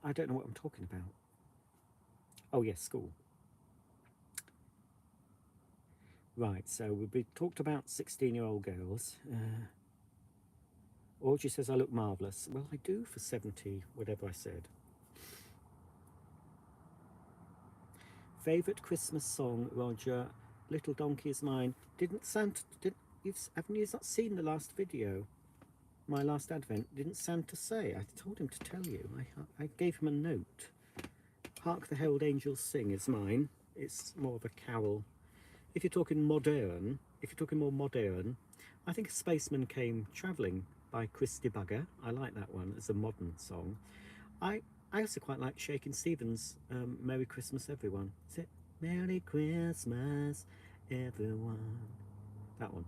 [SPEAKER 1] I don't know what I'm talking about. Oh yes, school. Right, so we talked about 16-year-old girls. Audrey says I look marvellous. Well, I do for 70, whatever I said. Favourite Christmas song, Roger? Little Donkey is Mine. Didn't Santa... haven't you not seen the last video? My last advent? Didn't Santa say? I told him to tell you. I gave him a note. Hark the Herald Angels Sing is mine. It's more of a carol. If you're talking modern, if you're talking more modern, I think A Spaceman Came Travelling by Chris Debugger. I like that one as a modern song. I also quite like Shakin' Stevens' Merry Christmas Everyone. Is it Merry Christmas Everyone? That one.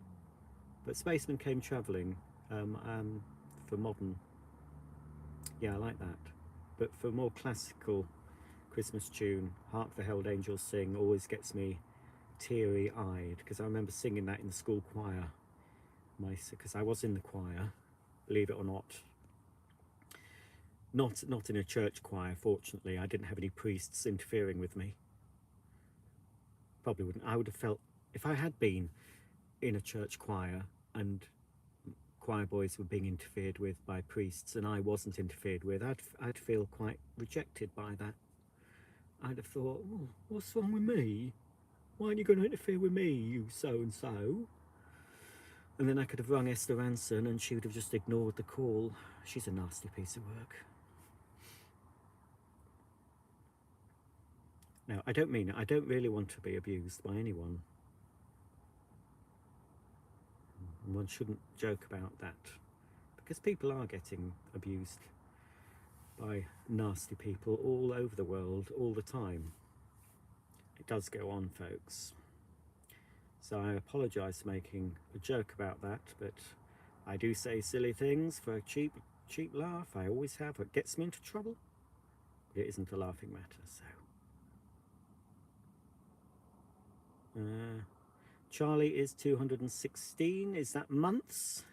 [SPEAKER 1] But Spaceman Came Travelling for modern. Yeah, I like that. But for more classical Christmas tune, Hark the Herald Angels Sing always gets me teary-eyed, because I remember singing that in the school choir. Because I was in the choir, believe it or not. Not in a church choir, fortunately. I didn't have any priests interfering with me. Probably wouldn't. I would have felt, if I had been in a church choir and choir boys were being interfered with by priests and I wasn't interfered with, I'd feel quite rejected by that. I'd have thought, oh, what's wrong with me? Why aren't you going to interfere with me, you so-and-so? And then I could have rung Esther Ranson and she would have just ignored the call. She's a nasty piece of work. Now, I don't really want to be abused by anyone. One shouldn't joke about that, because people are getting abused by nasty people all over the world all the time. It does go on, folks. So I apologise for making a joke about that, but I do say silly things for a cheap laugh. I always have. It gets me into trouble, but it isn't a laughing matter. So Charlie is 216. Is that months?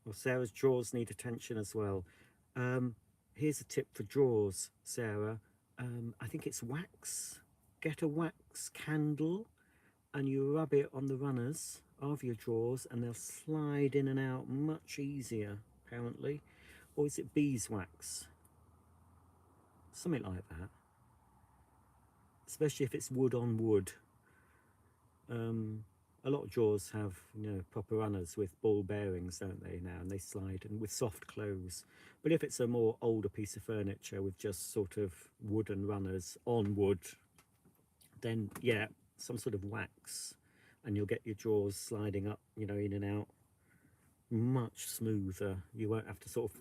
[SPEAKER 1] Well, Sarah's drawers need attention as well. Here's a tip for drawers, Sarah. I think it's wax. Get a wax candle and you rub it on the runners of your drawers and they'll slide in and out much easier, apparently. Or is it beeswax? Something like that. Especially if it's wood on wood. A lot of drawers have, proper runners with ball bearings, don't they, now, and they slide, and with soft close. But if it's a more older piece of furniture with just sort of wooden runners on wood, then yeah, some sort of wax, and you'll get your drawers sliding up, in and out much smoother. You won't have to sort of...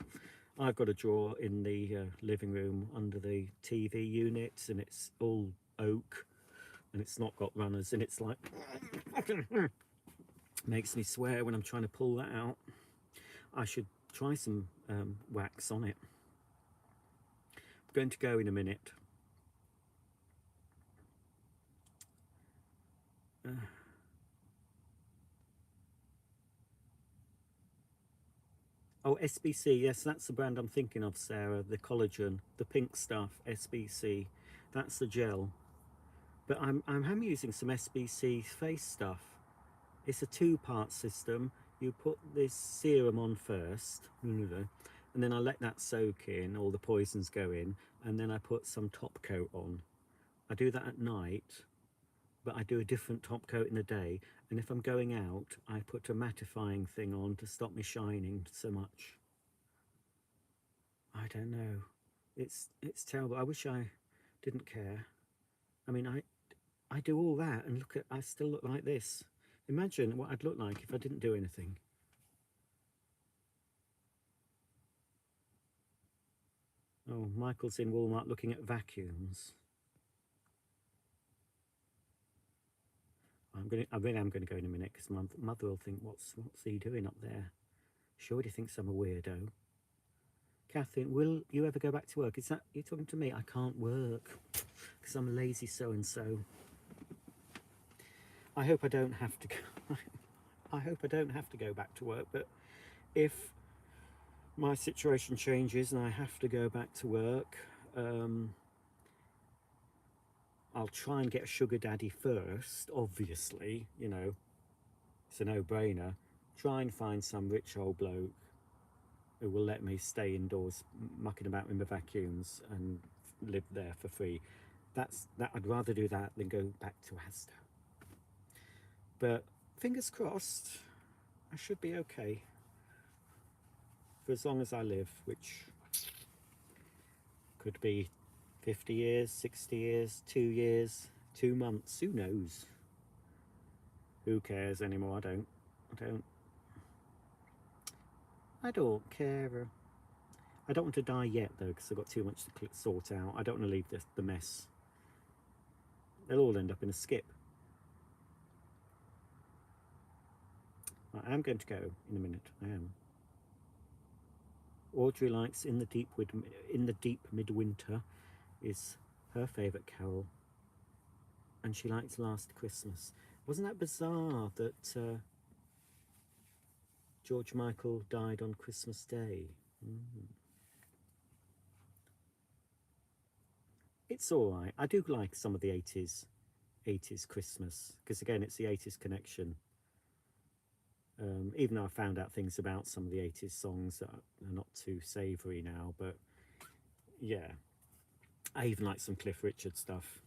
[SPEAKER 1] I've got a drawer in the living room under the TV unit, and it's all oak, and it's not got runners, and it's like... makes me swear when I'm trying to pull that out. I should try some wax on it. I'm going to go in a minute. Oh, SBC, yes, that's the brand I'm thinking of, Sarah. The collagen, the pink stuff, SBC. That's the gel. But I'm using some SBC face stuff. It's a two-part system. You put this serum on first, and then I let that soak in, all the poisons go in, and then I put some top coat on. I do that at night, but I do a different top coat in the day, and if I'm going out, I put a mattifying thing on to stop me shining so much. I don't know. It's terrible. I wish I didn't care. I mean, I do all that and I still look like this. Imagine what I'd look like if I didn't do anything. Oh, Michael's in Walmart looking at vacuums. I really am going to go in a minute because my mother will think, what's he doing up there? She already thinks I'm a weirdo. Catherine, will you ever go back to work? Is that you talking to me? I can't work because I'm a lazy so and so. I hope I don't have to go. I hope I don't have to go back to work. But if my situation changes and I have to go back to work, I'll try and get a sugar daddy first. Obviously, you know, it's a no-brainer. Try and find some rich old bloke who will let me stay indoors mucking about with my vacuums and live there for free. That I'd rather do that than go back to Asda. But fingers crossed, I should be okay for as long as I live, which could be 50 years, 60 years, 2 years, 2 months, who knows? Who cares anymore? I don't care. I don't want to die yet though, because I've got too much to sort out. I don't want to leave the mess. They'll all end up in a skip. I am going to go in a minute. I am. Audrey likes in the deep midwinter is her favourite carol, and she liked Last Christmas. Wasn't that bizarre that George Michael died on Christmas Day? It's all right. I do like some of the 80s Christmas, because again, it's the 80s connection. Even though I found out things about some of the 80s songs that are not too savoury now, but yeah, I even like some Cliff Richard stuff.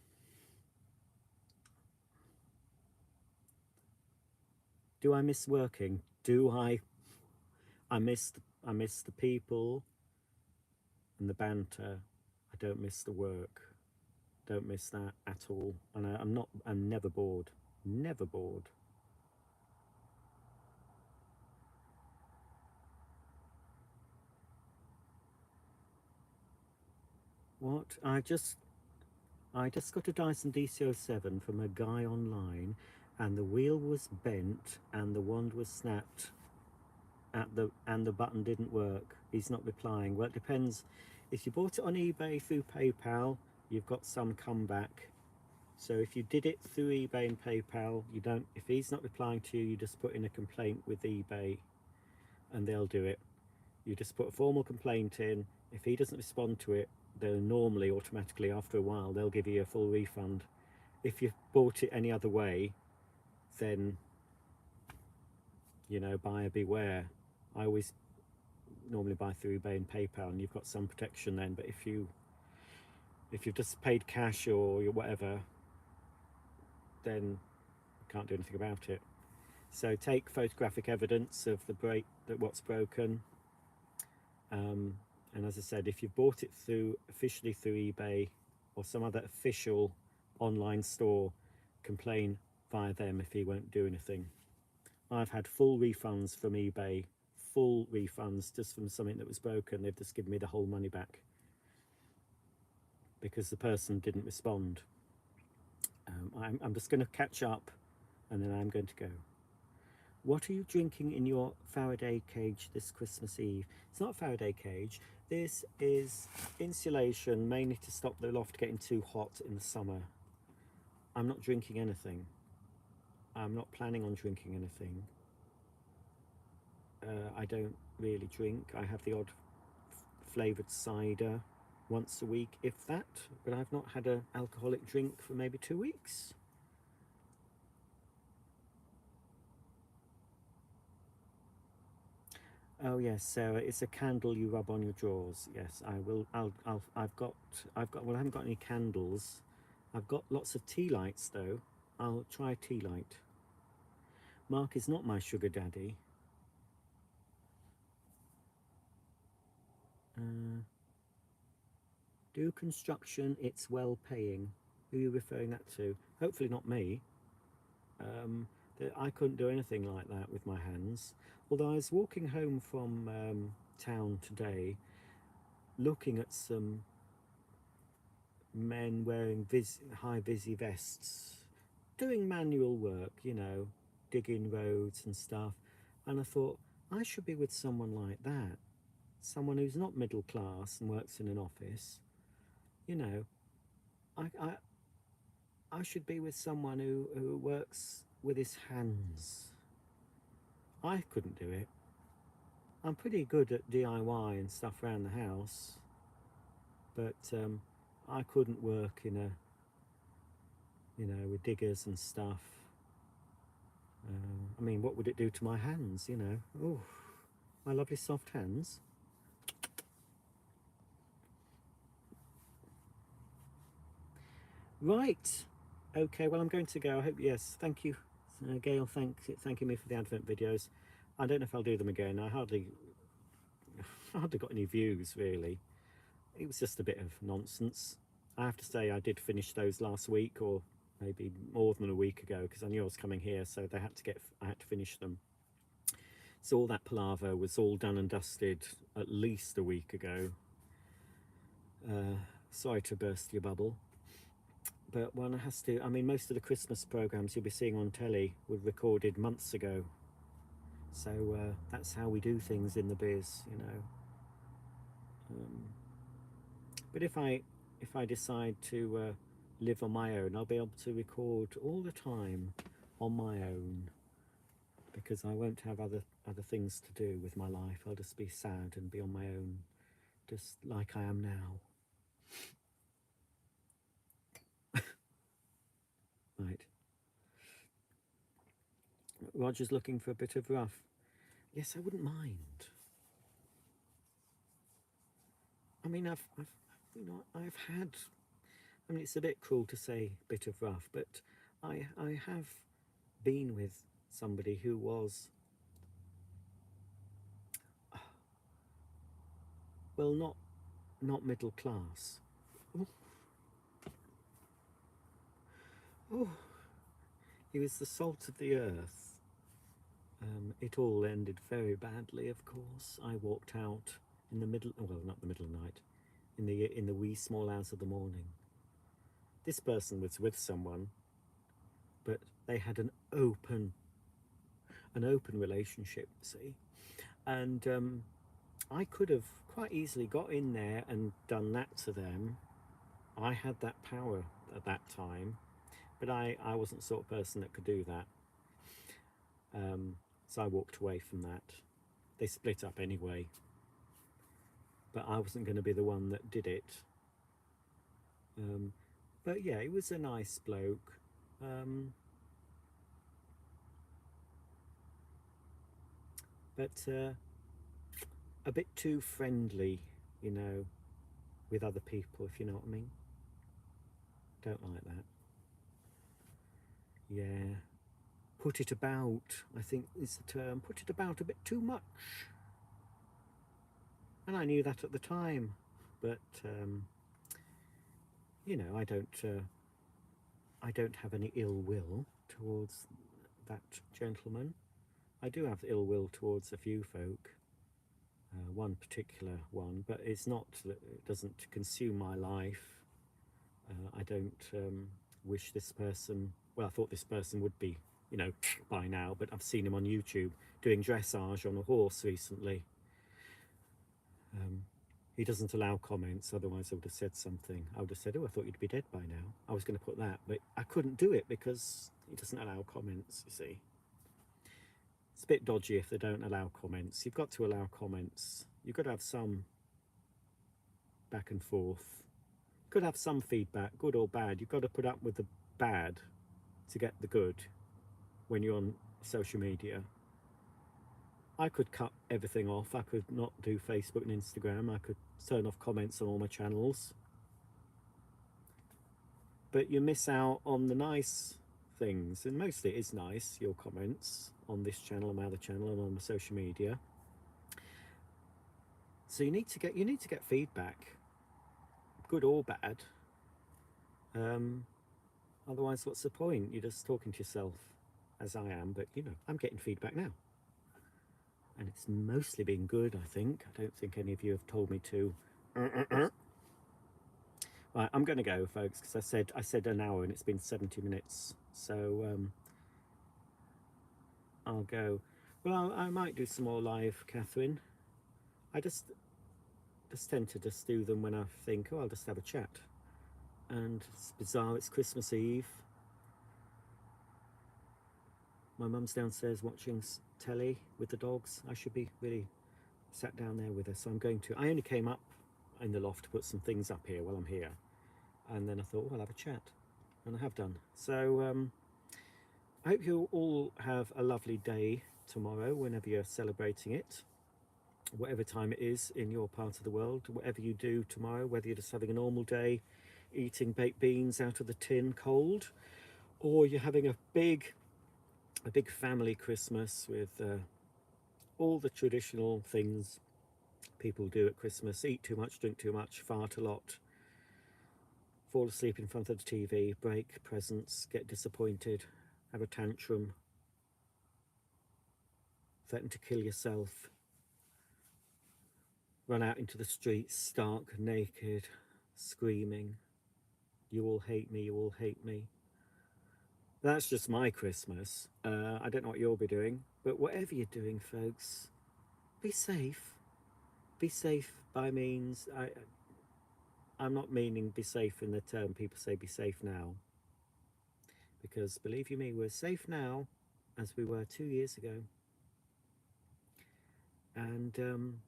[SPEAKER 1] Do I miss working? Do I? I miss the people and the banter. I don't miss the work. Don't miss that at all. And I'm never bored. Never bored. What? I just got a Dyson DC07 from a guy online, and the wheel was bent and the wand was snapped and the button didn't work. He's not replying. Well, it depends. If you bought it on eBay through PayPal, you've got some comeback. So if you did it through eBay and PayPal, you don't. If he's not replying to you, you just put in a complaint with eBay, and they'll do it. You just put a formal complaint in. If he doesn't respond to it, they'll normally automatically after a while they'll give you a full refund. If you bought it any other way, then you know, buyer beware. I always normally buy through eBay and PayPal, and you've got some protection then. But if you've just paid cash or whatever, then you can't do anything about it. So take photographic evidence of what's broken. And as I said, if you've bought it officially through eBay or some other official online store, complain via them if he won't do anything. I've had full refunds from eBay, full refunds just from something that was broken. They've just given me the whole money back because the person didn't respond. I'm just going to catch up and then I'm going to go. What are you drinking in your Faraday cage this Christmas Eve? It's not a Faraday cage. This is insulation, mainly to stop the loft getting too hot in the summer. I'm not drinking anything. I'm not planning on drinking anything. I don't really drink. I have the odd flavoured cider once a week, if that. But I've not had an alcoholic drink for maybe 2 weeks. Oh yes, Sarah, it's a candle you rub on your drawers. Yes, I will. I've got. Well, I haven't got any candles. I've got lots of tea lights though. I'll try a tea light. Mark is not my sugar daddy. Do construction, it's well paying. Who are you referring that to? Hopefully not me. I couldn't do anything like that with my hands. Although I was walking home from town today, looking at some men wearing high-vis vests. doing manual work, you know, digging roads and stuff. And I thought, I should be with someone like that, someone who's not middle class and works in an office. You know, I, I, I should be with someone who works with his hands. I couldn't do it. I'm pretty good at DIY and stuff around the house, but I couldn't work in a, you know, with diggers and stuff. I mean, what would it do to my hands, you know? Oh, my lovely soft hands. Right. Okay, well, I'm going to go. I hope, yes, thank you, Gail, thanking me for the Advent videos. I don't know if I'll do them again. I hardly got any views, really. It was just a bit of nonsense. I have to say I did finish those last week, or maybe more than a week ago, because I knew I was coming here, so I had to finish them. So all that palaver was all done and dusted at least a week ago. Sorry to burst your bubble, but one has to. I mean, most of the Christmas programs you'll be seeing on telly were recorded months ago, so that's how we do things in the biz, you know. But if I decide to live on my own, I'll be able to record all the time on my own, because I won't have other things to do with my life. I'll just be sad and be on my own, just like I am now. Right. Roger's looking for a bit of rough. Yes, I wouldn't mind. I mean, I've you know, I've had. I mean, it's a bit cruel to say bit of rough, but I have been with somebody who was, well, not middle class. Oh, oh, he was the salt of the earth. It all ended very badly, of course. I walked out in the middle, well, not the middle of the night, in the wee small hours of the morning. This person was with someone, but they had an open relationship, see, and I could have quite easily got in there and done that to them. I had that power at that time, but I wasn't the sort of person that could do that. So I walked away from that. They split up anyway, but I wasn't going to be the one that did it. But yeah, he was a nice bloke. But a bit too friendly, you know, with other people, if you know what I mean. Don't like that. Yeah. Put it about, I think is the term. Put it about a bit too much. And I knew that at the time, but you know, I don't have any ill will towards that gentleman. I do have ill will towards a few folk, one particular one, but it's not that it doesn't consume my life. I don't wish this person, well, I thought this person would be, you know, by now, but I've seen him on YouTube doing dressage on a horse recently. He doesn't allow comments, otherwise I would have said something. I would have said, oh, I thought you'd be dead by now. I was going to put that, but I couldn't do it because he doesn't allow comments, you see. It's a bit dodgy if they don't allow comments. You've got to allow comments. You've got to have some back and forth. You've got to have some feedback, good or bad. You've got to put up with the bad to get the good when you're on social media. I could cut everything off. I could not do Facebook and Instagram. I could turn off comments on all my channels. But you miss out on the nice things, and mostly it is nice, your comments on this channel and my other channel and on the social media. So you need to get feedback, good or bad. Otherwise, what's the point? You're just talking to yourself, as I am. But you know, I'm getting feedback now, and it's mostly been good, I think. I don't think any of you have told me to. Right, I'm going to go, folks, because I said an hour and it's been 70 minutes. So I'll go. Well, I might do some more live, Catherine. I just tend to just do them when I think, oh, I'll just have a chat. And it's bizarre. It's Christmas Eve. My mum's downstairs watching telly with the dogs. I should be really sat down there with her. So I'm going to. I only came up in the loft to put some things up here while I'm here, and then I thought, well, I'll have a chat, and I have done. So I hope you all have a lovely day tomorrow, whenever you're celebrating it, whatever time it is in your part of the world. Whatever you do tomorrow, whether you're just having a normal day, eating baked beans out of the tin cold, or you're having a big family Christmas with all the traditional things people do at Christmas: eat too much, drink too much, fart a lot, fall asleep in front of the TV, break presents, get disappointed, have a tantrum, threaten to kill yourself, run out into the streets stark naked, screaming, "You all hate me, you all hate me." That's just my Christmas. I don't know what you'll be doing, but whatever you're doing, folks, be safe. Be safe by means, I'm not meaning be safe in the term people say be safe now, because believe you me, we're safe now as we were 2 years ago. And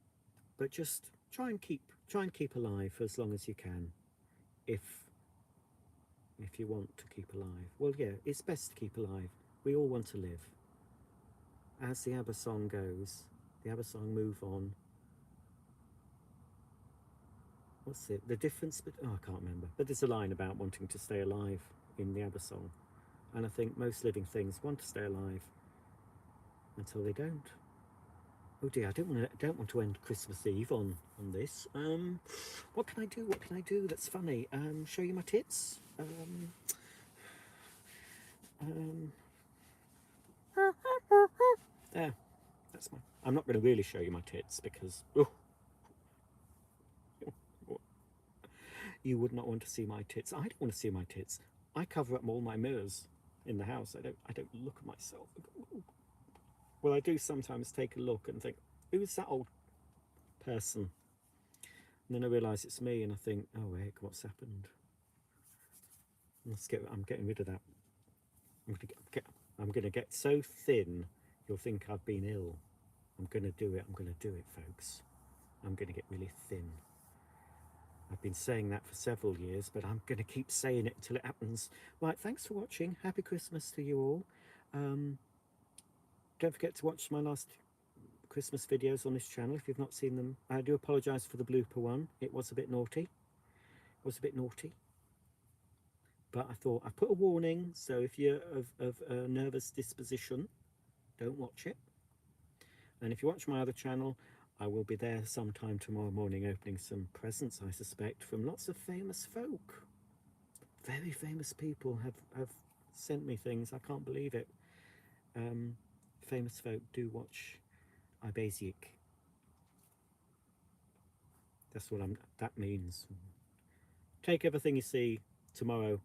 [SPEAKER 1] but just try and keep alive for as long as you can, if you want to keep alive. Well, yeah, it's best to keep alive. We all want to live. As the ABBA song goes, the ABBA song "Move On." What's it? The difference? But oh, I can't remember. But there's a line about wanting to stay alive in the ABBA song, and I think most living things want to stay alive until they don't. Oh dear, I don't want to end Christmas Eve on this. What can I do? What can I do that's funny? Show you my tits. There, that's my. I'm not going to really show you my tits because you would not want to see my tits. I don't want to see my tits. I cover up all my mirrors in the house. I don't look at myself. Well, I do sometimes take a look and think, who's that old person? And then I realise it's me, and I think, oh heck, what's happened? I'm getting rid of that. I'm going to get so thin, you'll think I've been ill. I'm going to do it. I'm going to do it, folks. I'm going to get really thin. I've been saying that for several years, but I'm going to keep saying it until it happens. Right, thanks for watching. Happy Christmas to you all. Don't forget to watch my last Christmas videos on this channel if you've not seen them. I do apologise for the blooper one. It was a bit naughty. But I thought I put a warning, so if you're of a nervous disposition, don't watch it. And if you watch my other channel, I will be there sometime tomorrow morning opening some presents, I suspect, from lots of famous folk. Very famous people have sent me things. I can't believe it. Famous folk, do watch Ibasic. That's what that means. Take everything you see tomorrow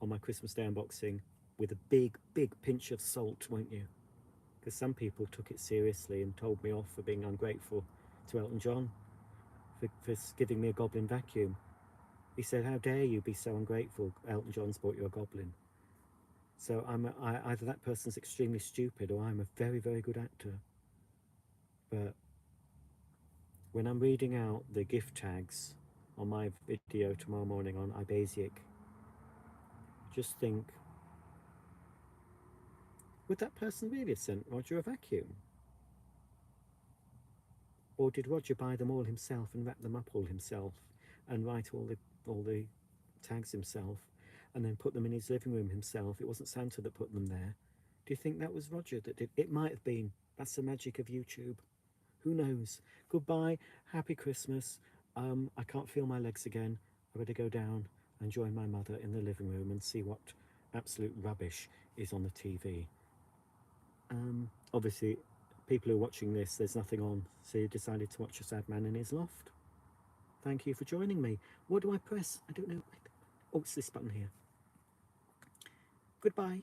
[SPEAKER 1] on my Christmas Day unboxing with a big pinch of salt, won't you? Because some people took it seriously and told me off for being ungrateful to Elton John for giving me a goblin vacuum. He said, "How dare you be so ungrateful? Elton John's bought you a goblin." So either that person's extremely stupid or I'm a very good actor. But when I'm reading out the gift tags on my video tomorrow morning on Ibasic, just think, would that person really have sent Roger a vacuum? Or did Roger buy them all himself and wrap them up all himself and write all the tags himself and then put them in his living room himself? It wasn't Santa that put them there. Do you think that was Roger that did? It might have been. That's the magic of YouTube. Who knows? Goodbye. Happy Christmas. I can't feel my legs again. I better go down and join my mother in the living room and see what absolute rubbish is on the TV. Obviously, people who are watching this, there's nothing on, so you decided to watch a sad man in his loft. Thank you for joining me. What do I press? I don't know. Oh, it's this button here. Goodbye.